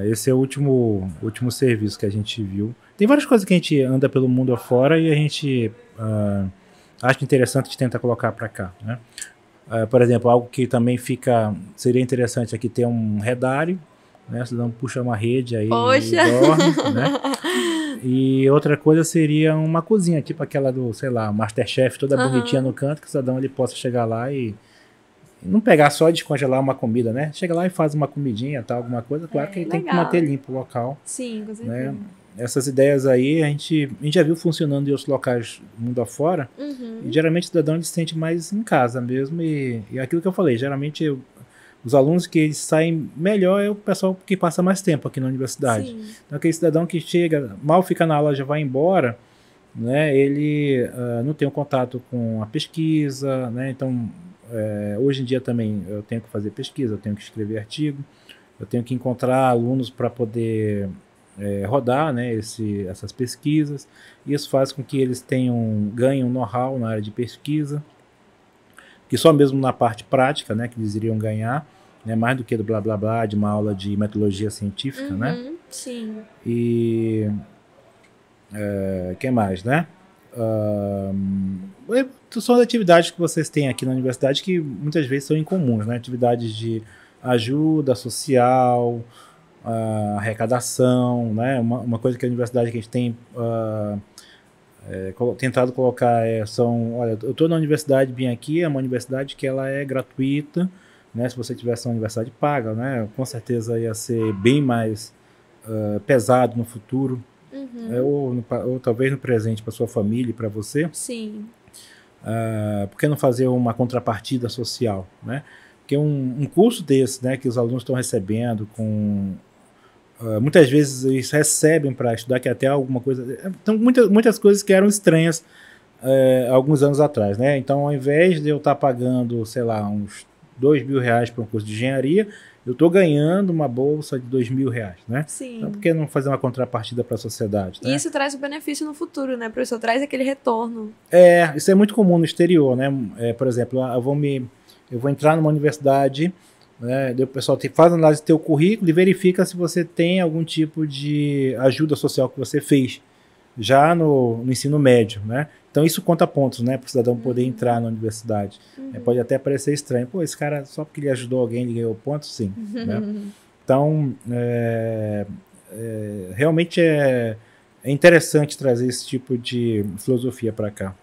Esse é o último serviço que a gente viu. Tem várias coisas que a gente anda pelo mundo afora e a gente acho interessante de tentar colocar para cá, né? Por exemplo, algo que também seria interessante aqui ter um redário, né? Você não puxa uma rede aí Poxa. e dorme, né? E outra coisa seria uma cozinha, tipo aquela do, sei lá, Masterchef, toda bonitinha no canto, que o cidadão ele possa chegar lá e não pegar só e descongelar uma comida, né? Chega lá e faz uma comidinha, tal, alguma coisa. Claro que ele tem que manter limpo o local. Sim, com certeza. Né? Essas ideias aí a gente já viu funcionando em outros locais mundo afora. E geralmente o cidadão ele se sente mais em casa mesmo. E aquilo que eu falei, geralmente os alunos que eles saem melhor é o pessoal que passa mais tempo aqui na universidade. Sim. Então aquele cidadão que chega, mal fica na aula, já vai embora, né? Ele não tem um contato com a pesquisa, né? Então hoje em dia também eu tenho que fazer pesquisa, eu tenho que escrever artigo, eu tenho que encontrar alunos para poder rodar, né, essas pesquisas. Isso faz com que eles ganhem um know-how na área de pesquisa, que só mesmo na parte prática, né, que eles iriam ganhar, né, mais do que do blá blá blá de uma aula de metodologia científica, né? Sim. E que mais, né? São atividades que vocês têm aqui na universidade que muitas vezes são incomuns, né? Atividades de ajuda social, arrecadação, né? Uma coisa que a universidade que a gente tem tentado colocar olha, eu estou na universidade bem aqui, é uma universidade que ela é gratuita, né? Se você tivesse uma universidade paga, né? Com certeza ia ser bem mais pesado no futuro. Ou talvez no presente para sua família e para você. Sim. Por que não fazer uma contrapartida social, né? Porque um curso desse, né, que os alunos estão recebendo, muitas vezes eles recebem para estudar, que até alguma coisa... Então, muitas coisas que eram estranhas alguns anos atrás, né? Então, ao invés de eu estar pagando, sei lá, uns R$2.000 para um curso de engenharia, eu estou ganhando uma bolsa de R$2.000, né? Sim. Então, por que não fazer uma contrapartida para a sociedade? E isso traz o benefício no futuro, né, professor? Traz aquele retorno. Isso é muito comum no exterior, né? Por exemplo, eu vou entrar numa universidade, né? O pessoal faz análise do teu currículo e verifica se você tem algum tipo de ajuda social que você fez já no ensino médio, né? Então isso conta pontos, né, para o cidadão poder entrar na universidade. Pode até parecer estranho, pô, esse cara só porque ele ajudou alguém, ele ganhou pontos, sim. Né? Então, realmente é interessante trazer esse tipo de filosofia para cá.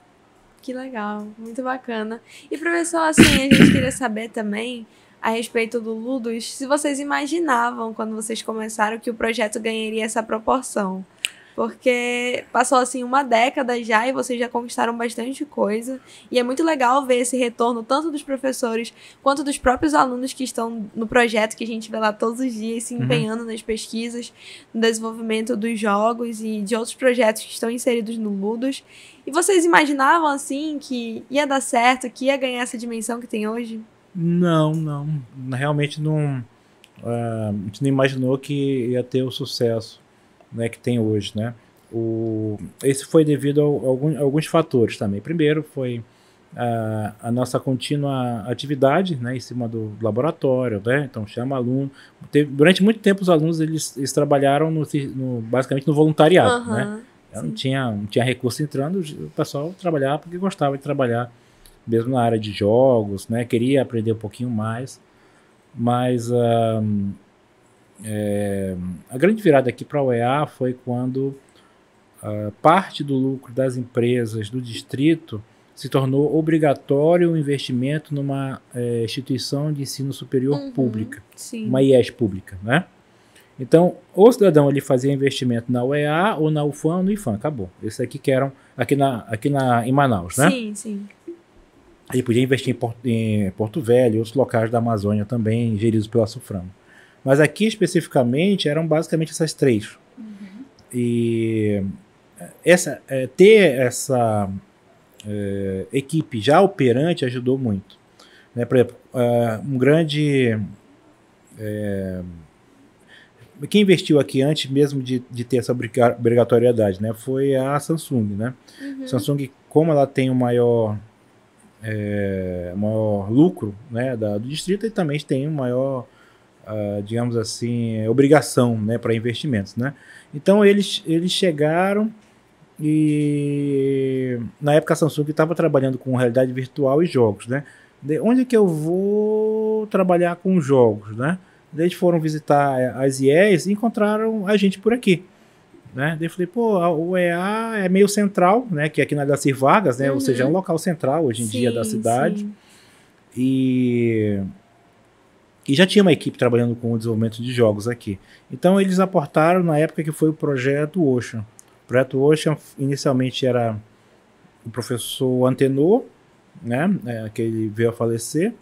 Que legal, muito bacana. E professor, assim, a gente queria saber também a respeito do Ludus, se vocês imaginavam quando vocês começaram que o projeto ganharia essa proporção. Porque passou assim uma década já e vocês já conquistaram bastante coisa. E é muito legal ver esse retorno tanto dos professores quanto dos próprios alunos que estão no projeto, que a gente vê lá todos os dias se empenhando nas pesquisas, no desenvolvimento dos jogos e de outros projetos que estão inseridos no Ludus. E vocês imaginavam assim que ia dar certo, que ia ganhar essa dimensão que tem hoje? Não. Realmente não. A gente não imaginou que ia ter o sucesso, né, que tem hoje, né? Esse foi devido a alguns fatores também. Primeiro foi a nossa contínua atividade, né, em cima do laboratório, né? Então chama aluno. Durante muito tempo os alunos eles trabalharam basicamente no voluntariado, né? Não tinha recurso entrando, o pessoal trabalhava porque gostava de trabalhar, mesmo na área de jogos, né? Queria aprender um pouquinho mais, mas a grande virada aqui para a UEA foi quando parte do lucro das empresas do distrito se tornou obrigatório o investimento numa instituição de ensino superior pública, uma IES pública, né? Então, o cidadão ele fazia investimento na UEA ou na UFAM ou no IFAM, acabou. Esses aqui que eram em Manaus, né? Sim. Ele podia investir em Porto Velho e outros locais da Amazônia também, geridos pela SUFRAM. Mas aqui, especificamente, eram basicamente essas três. E ter essa equipe já operante ajudou muito. Né? Por exemplo, um grande... quem investiu aqui antes mesmo de ter essa obrigatoriedade, né, foi a Samsung. Né? Samsung, como ela tem o maior lucro, né, do distrito, e também tem o maior... digamos assim, obrigação, né, para investimentos, né? Então eles chegaram E na época a Samsung estava trabalhando com realidade virtual e jogos, né? Onde é que eu vou trabalhar com jogos, né? Daí eles foram visitar as IEs e encontraram a gente por aqui, né? Daí eu falei, pô, o EA é meio central, né? Que é aqui na Darcy Vargas, né? Ou seja, é um local central hoje em dia da cidade. Sim. E já tinha uma equipe trabalhando com o desenvolvimento de jogos aqui. Então eles aportaram na época que foi o Projeto Ocean. O Projeto Ocean inicialmente era o professor Antenor, né, que ele veio a falecer,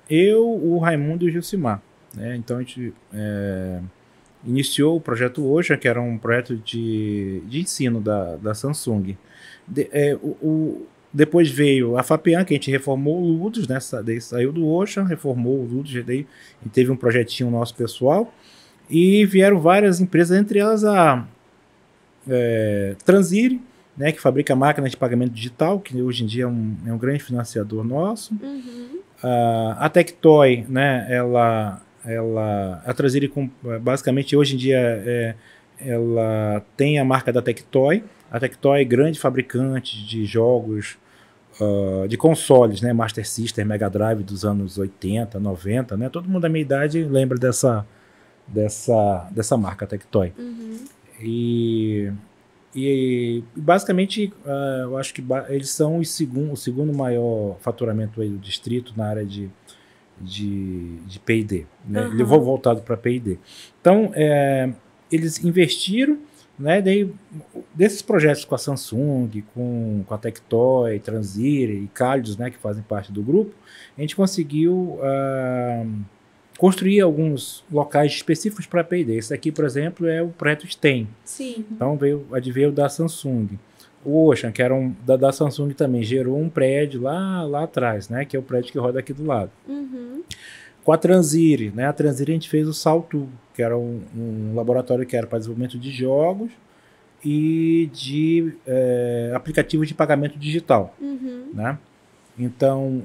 eu, o Raimundo e o Gilcimar. Né, então a gente iniciou o Projeto Ocean, que era um projeto de ensino da Samsung. Depois veio a Fapian, que a gente reformou o Ludus, né? Daí saiu do Ocean, reformou o Ludus, daí e teve um projetinho nosso pessoal. E vieram várias empresas, entre elas a Transire, né? Que fabrica máquinas de pagamento digital, que hoje em dia é um grande financiador nosso. A Tectoy, né? A Transire, basicamente, hoje em dia, ela tem a marca da Tectoy. A Tectoy é grande fabricante de jogos, de consoles, né? Master System, Mega Drive dos anos 80, 90, né? Todo mundo da minha idade lembra dessa marca, a Tectoy. E basicamente, eu acho que eles são o segundo maior faturamento aí do distrito na área de P&D, né? Ele foi voltado para P&D. Então, eles investiram, né? Daí, desses projetos com a Samsung, com a Tectoy, Transire e Calidus, né, que fazem parte do grupo, a gente conseguiu construir alguns locais específicos para P&D. Esse aqui, por exemplo, é o projeto STEM. Sim. Então veio da Samsung. O Ocean, que era da Samsung também, gerou um prédio lá atrás, né, que é o prédio que roda aqui do lado. Com a Transire, né, a Transire a gente fez o Salto, que era um laboratório que era para desenvolvimento de jogos e de aplicativos de pagamento digital. Né? Então,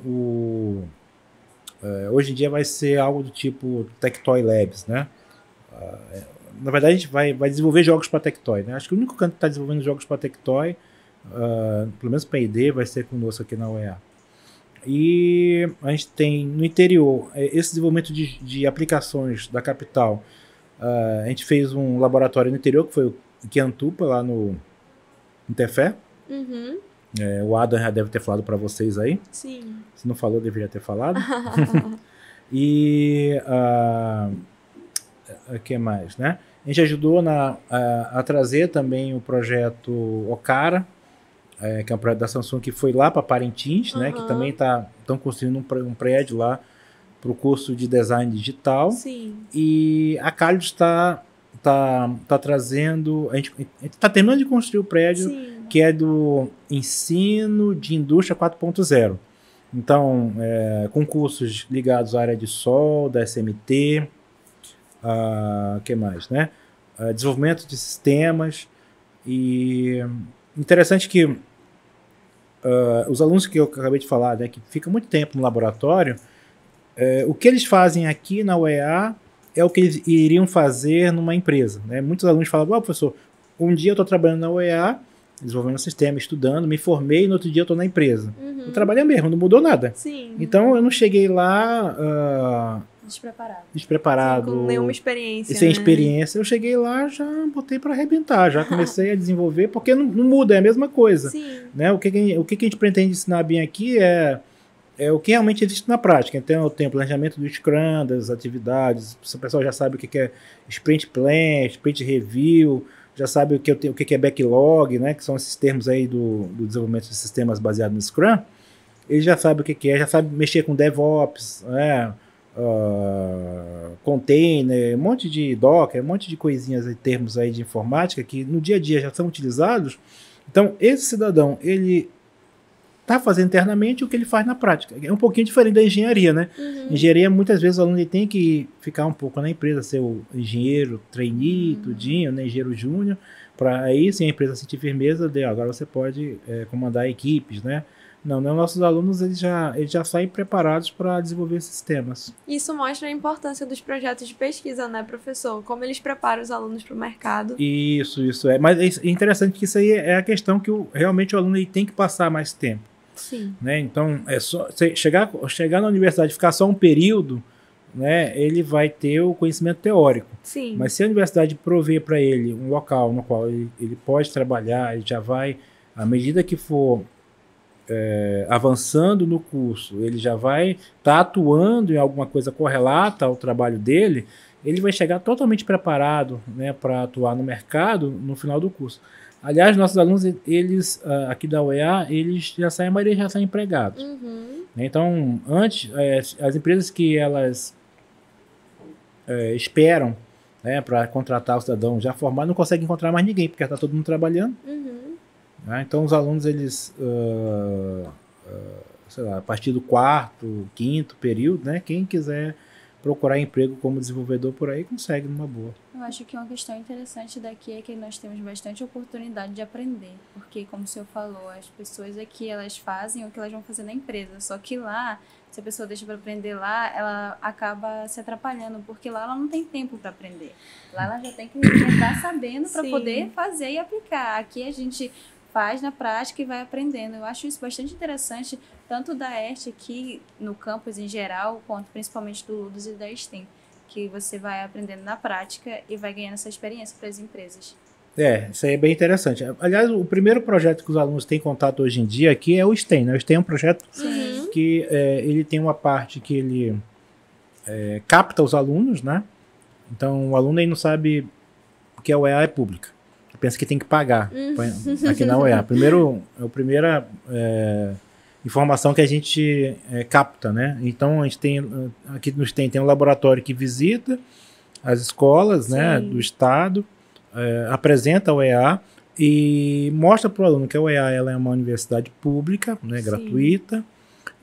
hoje em dia vai ser algo do tipo Tectoy Labs, né? Na verdade, a gente vai desenvolver jogos para Tectoy, né? Acho que o único canto que está desenvolvendo jogos para Tectoy, pelo menos P&D, vai ser conosco aqui na UEA. E a gente tem no interior esse desenvolvimento de aplicações da capital. A gente fez um laboratório no interior, que foi o Quiantupa, lá no Tefé. O Adam já deve ter falado para vocês aí. Sim. Se não falou, deveria ter falado. E o que mais, né? A gente ajudou a trazer também o projeto Okara, que é um projeto da Samsung que foi lá para Parintins, né? Que também estão construindo um prédio lá para o curso de design digital. Sim. E a Calidus está trazendo... A gente está terminando de construir o prédio. Sim. Que é do ensino de indústria 4.0. Então, com cursos ligados à área de sol, da SMT, que mais, né? Desenvolvimento de sistemas. E interessante que os alunos que eu acabei de falar, né, que ficam muito tempo no laboratório, o que eles fazem aqui na UEA é o que eles iriam fazer numa empresa. Né? Muitos alunos falam, professor, um dia eu estou trabalhando na UEA, desenvolvendo um sistema, estudando, me formei e no outro dia eu estou na empresa. Eu trabalhei mesmo, não mudou nada. Sim. Então eu não cheguei lá despreparado. Sim, com nenhuma experiência. Sem experiência. Eu cheguei lá, já botei para arrebentar, já comecei a desenvolver, porque não muda, é a mesma coisa. Sim. Né? O que a gente pretende ensinar bem aqui é o que realmente existe na prática. Então, tem o planejamento do Scrum, das atividades, o pessoal já sabe o que é Sprint Plan, Sprint Review, já sabe o que é backlog, né, que são esses termos aí do desenvolvimento de sistemas baseados no Scrum. Ele já sabe o que é, já sabe mexer com DevOps, né, container, um monte de Docker, um monte de coisinhas e termos aí de informática que no dia a dia já são utilizados. Então, esse cidadão, ele está fazendo internamente o que ele faz na prática. É um pouquinho diferente da engenharia, né? Engenharia, muitas vezes, o aluno ele tem que ficar um pouco na empresa, ser o engenheiro trainee, tudinho, né? Engenheiro júnior, para aí sim a empresa sentir firmeza de agora você pode comandar equipes, né? Não, né? Nossos alunos eles já saem preparados para desenvolver sistemas. Isso mostra a importância dos projetos de pesquisa, né, professor? Como eles preparam os alunos para o mercado. Isso é. Mas é interessante que isso aí é a questão que realmente o aluno ele tem que passar mais tempo. Sim. Né? Então, é só chegar na universidade e ficar só um período, né, ele vai ter o conhecimento teórico. Sim. Mas se a universidade prover para ele um local no qual ele pode trabalhar, ele já vai, à medida que for avançando no curso, ele já vai estar atuando em alguma coisa correlata ao trabalho dele, ele vai chegar totalmente preparado, né, para atuar no mercado no final do curso. Aliás, nossos alunos, eles aqui da UEA, a maioria já saem empregados. Uhum. Então, antes, as empresas que elas esperam, né, para contratar o cidadão já formado, não conseguem encontrar mais ninguém, porque está todo mundo trabalhando. Uhum. Então, os alunos, eles, sei lá, a partir do 4º, 5º período, né, quem quiser procurar emprego como desenvolvedor por aí, consegue numa boa. Eu acho que uma questão interessante daqui é que nós temos bastante oportunidade de aprender, porque, como o senhor falou, as pessoas aqui, elas fazem o que elas vão fazer na empresa, só que lá, se a pessoa deixa para aprender lá, ela acaba se atrapalhando, porque lá ela não tem tempo para aprender. Lá ela já tem que estar sabendo para poder fazer e aplicar. Aqui a gente faz na prática e vai aprendendo. Eu acho isso bastante interessante, tanto da ERT aqui no campus em geral, quanto principalmente do Ludus e da STEM, que você vai aprendendo na prática e vai ganhando essa experiência para as empresas. Isso aí é bem interessante. Aliás, o primeiro projeto que os alunos têm contato hoje em dia aqui é o STEM, né? O STEM é um projeto que ele tem uma parte que ele capta os alunos, né? Então, o aluno aí não sabe que a UEA é pública. Pensa que tem que pagar aqui na UEA. A primeira informação que a gente capta, né? Então, a gente tem, aqui no STEM tem um laboratório que visita as escolas, né, do estado, apresenta a UEA e mostra para o aluno que a UEA ela é uma universidade pública, né, gratuita,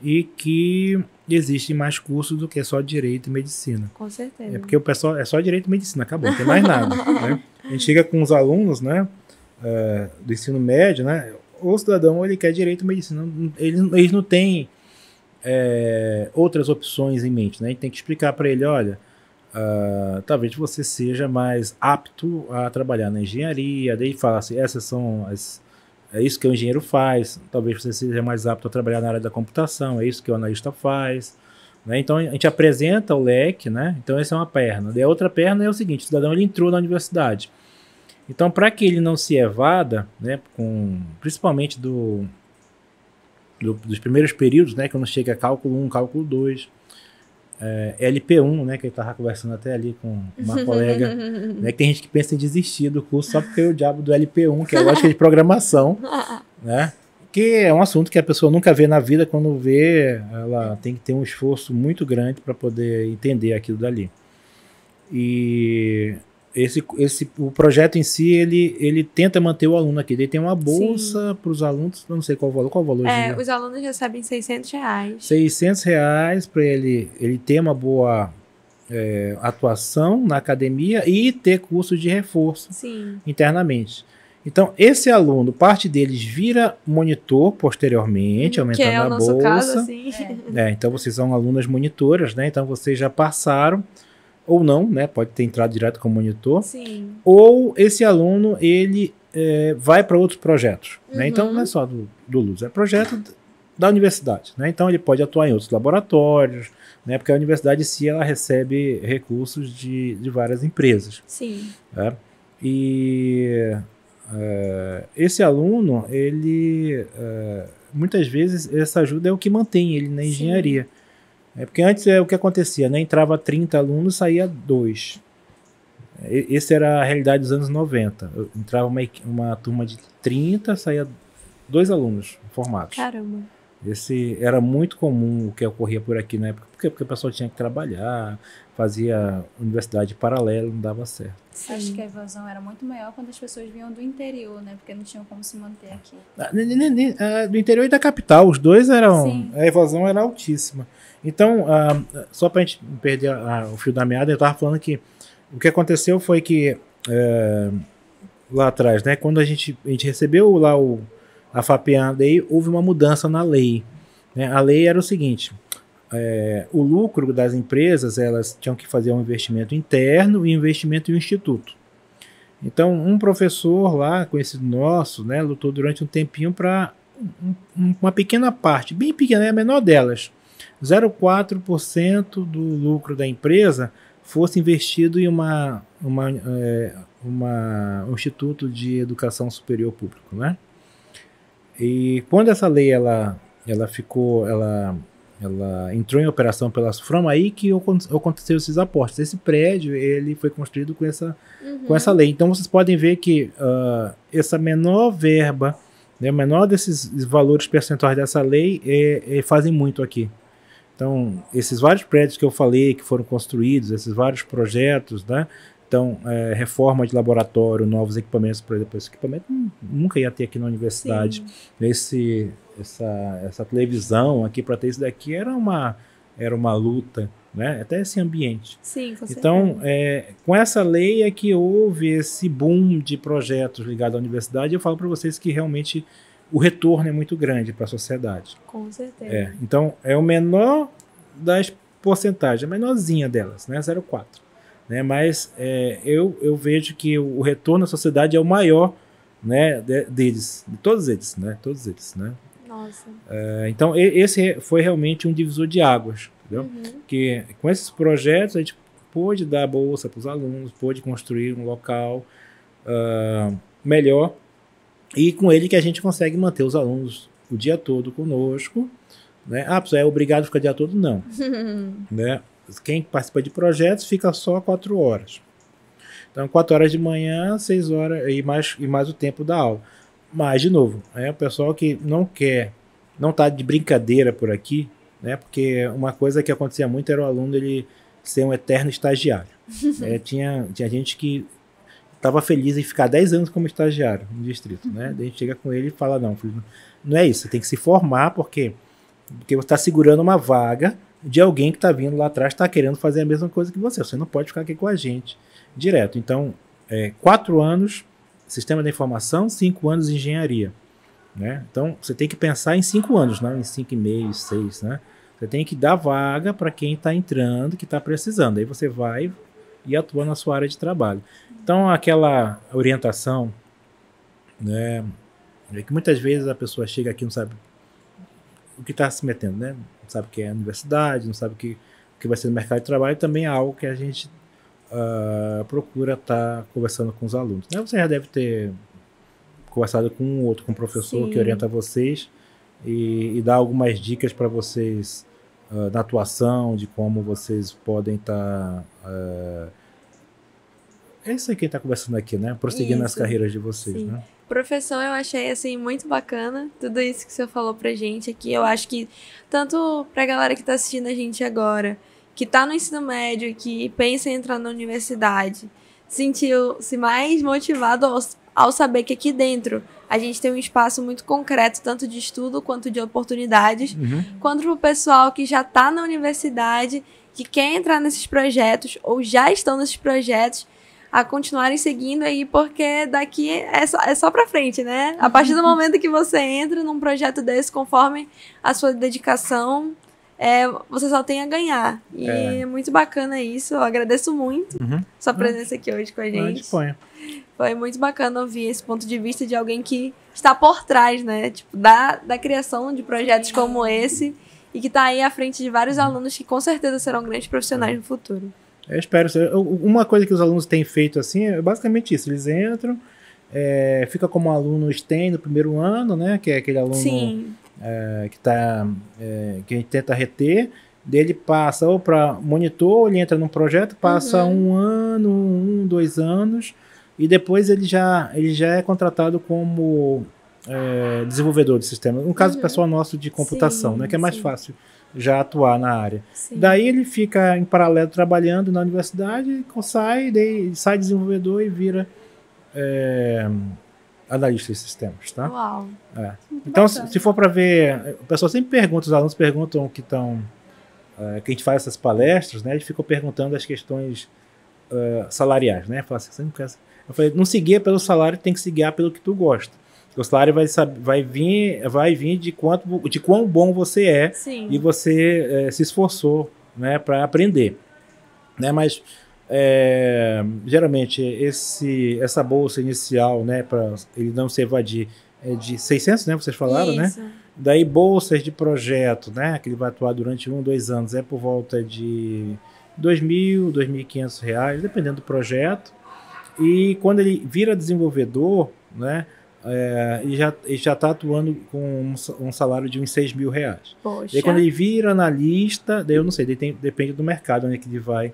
e que existem mais cursos do que só direito e medicina. Com certeza. Porque o pessoal é só direito e medicina, acabou, não tem mais nada. Né? A gente chega com os alunos, né, do ensino médio, né, o cidadão ele quer direito e medicina, eles não têm outras opções em mente, né? A gente tem que explicar para ele, olha, talvez você seja mais apto a trabalhar na engenharia, daí fala assim, essas são é isso que o engenheiro faz, talvez você seja mais apto a trabalhar na área da computação, é isso que o analista faz, né? Então a gente apresenta o leque, né? Então essa é uma perna. Daí a outra perna é o seguinte, o cidadão ele entrou na universidade, então para que ele não se evada, né, principalmente dos primeiros períodos, né, quando chega cálculo 1, cálculo 2, LP1, né, que eu estava conversando até ali com uma colega, né, que tem gente que pensa em desistir do curso só porque é o diabo do LP1, que é a lógica de programação, né, que é um assunto que a pessoa nunca vê na vida, quando vê, ela tem que ter um esforço muito grande para poder entender aquilo dali. E o projeto em si, ele tenta manter o aluno aqui. Ele tem uma bolsa para os alunos, eu não sei qual o valor. Os alunos recebem R$600. R$600 para ele ter uma boa atuação na academia e ter curso de reforço internamente. Então, esse aluno, parte deles vira monitor posteriormente, aumentando a bolsa. Que é o nosso caso, assim. Então, vocês são alunas monitoras, né? Então, vocês já passaram, ou não, né? Pode ter entrado direto como monitor. Sim. Ou esse aluno, ele vai para outros projetos. Né? Então, não é só do Ludus, é projeto da universidade. Né? Então, ele pode atuar em outros laboratórios, né? Porque a universidade em si, ela recebe recursos de várias empresas. Sim. Né? E esse aluno, ele muitas vezes, essa ajuda é o que mantém ele na engenharia. Porque antes o que acontecia, né? Entrava 30 alunos, saía 2. Essa era a realidade dos anos 90. Entrava uma turma de 30, saía 2 alunos formados. Caramba. Esse era muito comum o que ocorria por aqui na época, porque o pessoal tinha que trabalhar, fazia universidade paralela, não dava certo. Sim. Acho que a evasão era muito maior quando as pessoas vinham do interior, né? Porque não tinham como se manter aqui. Do interior e da capital, os dois eram... Sim. A evasão era altíssima. Então, só para a gente não perder o fio da meada, eu estava falando que o que aconteceu foi que lá atrás, né, quando a gente recebeu lá a FAPEAM, daí houve uma mudança na lei, né? A lei era o seguinte, o lucro das empresas, elas tinham que fazer um investimento interno e investimento em um instituto. Então, um professor lá, conhecido nosso, né, lutou durante um tempinho para uma pequena parte, bem pequena, é a menor delas, 0,4% do lucro da empresa fosse investido em um instituto de educação superior público, né? E quando essa lei ela entrou em operação pela SUFRAM, aí que aconteceu esses aportes. Esse prédio ele foi construído com essa lei. Então vocês podem ver que essa menor verba, né, o menor desses valores percentuais dessa lei fazem muito aqui. Então, esses vários prédios que eu falei que foram construídos, esses vários projetos, né? Então, reforma de laboratório, novos equipamentos, por exemplo, esse equipamento nunca ia ter aqui na universidade. Essa televisão aqui, para ter isso daqui, era uma luta, né? Até esse ambiente. Sim, com certeza. Então, com essa lei é que houve esse boom de projetos ligados à universidade. Eu falo para vocês que realmente o retorno é muito grande para a sociedade. Com certeza. Então, é o menor das porcentagens, a menorzinha delas, né? 0,4%. Né? Mas eu vejo que o retorno à sociedade é o maior, né, deles, de todos eles, né? Todos eles, né? Nossa. Então, esse foi realmente um divisor de águas, entendeu? Que com esses projetos a gente pôde dar bolsa para os alunos, pôde construir um local melhor, e com ele que a gente consegue manter os alunos o dia todo conosco, né? Pessoal, é obrigado a ficar o dia todo? Não. Né? Quem participa de projetos fica só 4 horas. Então, 4 horas de manhã, 6 horas e mais o tempo da aula. Mas, de novo, o pessoal que não está de brincadeira por aqui, né? Porque uma coisa que acontecia muito era o aluno ele ser um eterno estagiário. Tinha gente que estava feliz em ficar 10 anos como estagiário no distrito, né? Daí a gente chega com ele e fala, não, filho, não é isso, você tem que se formar porque você está segurando uma vaga de alguém que está vindo lá atrás, está querendo fazer a mesma coisa que você não pode ficar aqui com a gente direto. Então, 4 anos sistema da informação, 5 anos de engenharia, né? Então, você tem que pensar em 5 anos, não em 5,5, 6, né? Você tem que dar vaga para quem está entrando, que está precisando, aí você vai e atua na sua área de trabalho. Então, aquela orientação, né, que muitas vezes a pessoa chega aqui e não sabe o que está se metendo, né? Não sabe o que é a universidade, não sabe o que vai ser no mercado de trabalho, também é algo que a gente procura estar conversando com os alunos. Né? Você já deve ter conversado com um outro, com um professor que orienta vocês e dá algumas dicas para vocês na atuação, de como vocês podem estar... é isso aí que está conversando aqui, né? Prosseguindo nas carreiras de vocês, né? Professor, eu achei, assim, muito bacana tudo isso que você falou pra gente aqui. Eu acho que, tanto pra galera que tá assistindo a gente agora, que tá no ensino médio, que pensa em entrar na universidade, sentiu-se mais motivado ao saber que aqui dentro a gente tem um espaço muito concreto, tanto de estudo quanto de oportunidades, quanto pro pessoal que já tá na universidade, que quer entrar nesses projetos, ou já estão nesses projetos, a continuarem seguindo aí, porque daqui é só pra frente, né? A partir do momento que você entra num projeto desse, conforme a sua dedicação, você só tem a ganhar. E é muito bacana isso, eu agradeço muito sua presença aqui hoje com a gente. Foi muito bacana ouvir esse ponto de vista de alguém que está por trás, né? Tipo, da criação de projetos como esse, e que está aí à frente de vários alunos que com certeza serão grandes profissionais no futuro. Eu espero. Uma coisa que os alunos têm feito assim é basicamente isso. Eles entram, fica como aluno STEM no primeiro ano, né? Que é aquele aluno que a gente tenta reter. Dele passa ou para monitor, ele entra num projeto, passa 1 ano, 2 anos, e depois ele já é contratado como desenvolvedor de sistema. No caso do pessoal nosso de computação, né? Que é mais fácil já atuar na área. Daí ele fica em paralelo trabalhando na universidade, sai desenvolvedor e vira analista de sistemas, tá? Uau! Então, se for para ver, o pessoal sempre pergunta, os alunos perguntam que a gente faz essas palestras, né? Eles ficam perguntando as questões salariais, né? Fala assim, eu falei, não se guia pelo salário, tem que se guiar pelo que tu gosta. O salário vai vir de quão bom você é. Sim. E você se esforçou, né, para aprender. Né? Mas, geralmente, essa bolsa inicial, né, para ele não se evadir, é de 600, né, vocês falaram, Isso. né? Daí, bolsas de projeto, né, que ele vai atuar durante 1, 2 anos, é por volta de R$ 2.000, R$ 2.500, dependendo do projeto. E quando ele vira desenvolvedor, né, ele já está atuando com um salário de uns R$ 6.000. Poxa. E aí, quando ele vira analista, daí eu não sei, depende do mercado onde que ele vai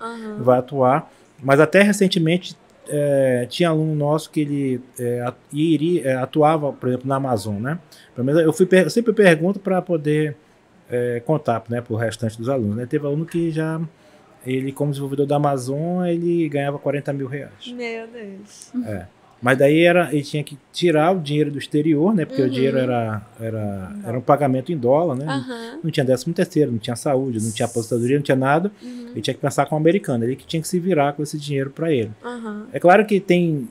atuar. Mas até recentemente tinha aluno nosso que ele atuava, por exemplo, na Amazon, né? Pelo menos eu sempre pergunto para poder contar, né, para o restante dos alunos. Né? Teve aluno que ele, como desenvolvedor da Amazon, ele ganhava R$ 40.000. Meu Deus. Mas daí ele tinha que tirar o dinheiro do exterior, né? Porque o dinheiro era um pagamento em dólar, né? Não tinha 13º, não tinha saúde, não tinha aposentadoria, não tinha nada. Ele tinha que pensar com o americano, ele que tinha que se virar com esse dinheiro para ele. É claro que tem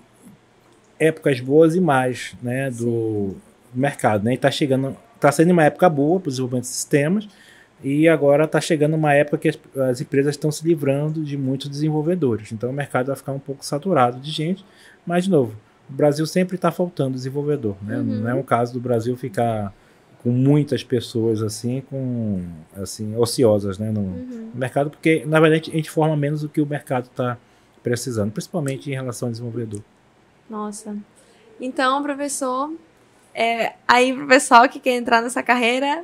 épocas boas e más, né, do mercado, né? E tá sendo uma época boa para o desenvolvimento de sistemas, e agora está chegando uma época que as empresas estão se livrando de muitos desenvolvedores. Então o mercado vai ficar um pouco saturado de gente. Mas, de novo, o Brasil sempre está faltando desenvolvedor. Né? Não é um caso do Brasil ficar com muitas pessoas assim, ociosas, né, no mercado, porque, na verdade, a gente forma menos do que o mercado está precisando, principalmente em relação ao desenvolvedor. Nossa. Então, professor, aí pro pessoal que quer entrar nessa carreira,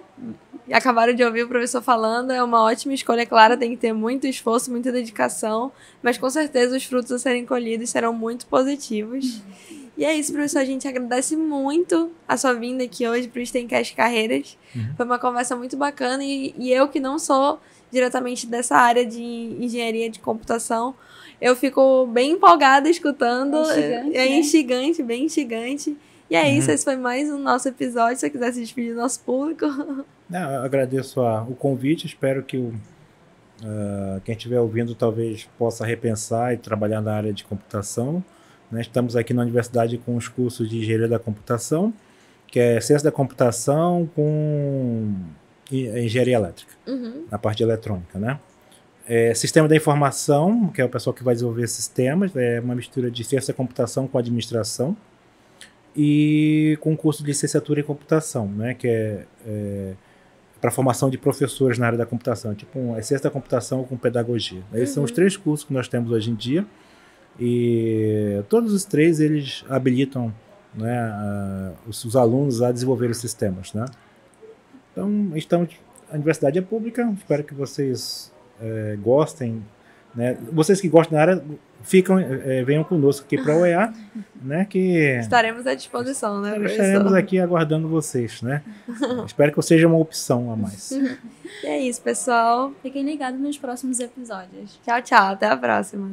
acabaram de ouvir o professor falando, é uma ótima escolha, claro, tem que ter muito esforço, muita dedicação, mas com certeza os frutos a serem colhidos serão muito positivos. E é isso, professor, a gente agradece muito a sua vinda aqui hoje para o STEMcast Carreiras. Foi uma conversa muito bacana e eu que não sou diretamente dessa área de engenharia de computação, eu fico bem empolgada escutando, instigante, bem instigante. E é isso, esse foi mais um nosso episódio. Se você quiser se despedir do nosso público. Eu agradeço o convite, espero que quem estiver ouvindo talvez possa repensar e trabalhar na área de computação. Né? Estamos aqui na universidade com os cursos de engenharia da computação, que é ciência da computação com engenharia elétrica, na parte de eletrônica, né? Sistema da informação, que é o pessoal que vai desenvolver sistemas, é uma mistura de ciência da computação com administração, e com curso de licenciatura em computação, né, que é para formação de professores na área da computação, tipo ciência da computação com pedagogia. Esses são os 3 cursos que nós temos hoje em dia, e todos os 3 eles habilitam, né, os alunos a desenvolver os sistemas, né? Então, a universidade é pública, espero que vocês gostem, né? Vocês que gostam da área, venham conosco aqui para a UEA, né? Que estaremos à disposição, né, professor? Estaremos aqui aguardando vocês, né? Espero que seja uma opção a mais. E é isso, pessoal. Fiquem ligados nos próximos episódios. Tchau, tchau. Até a próxima.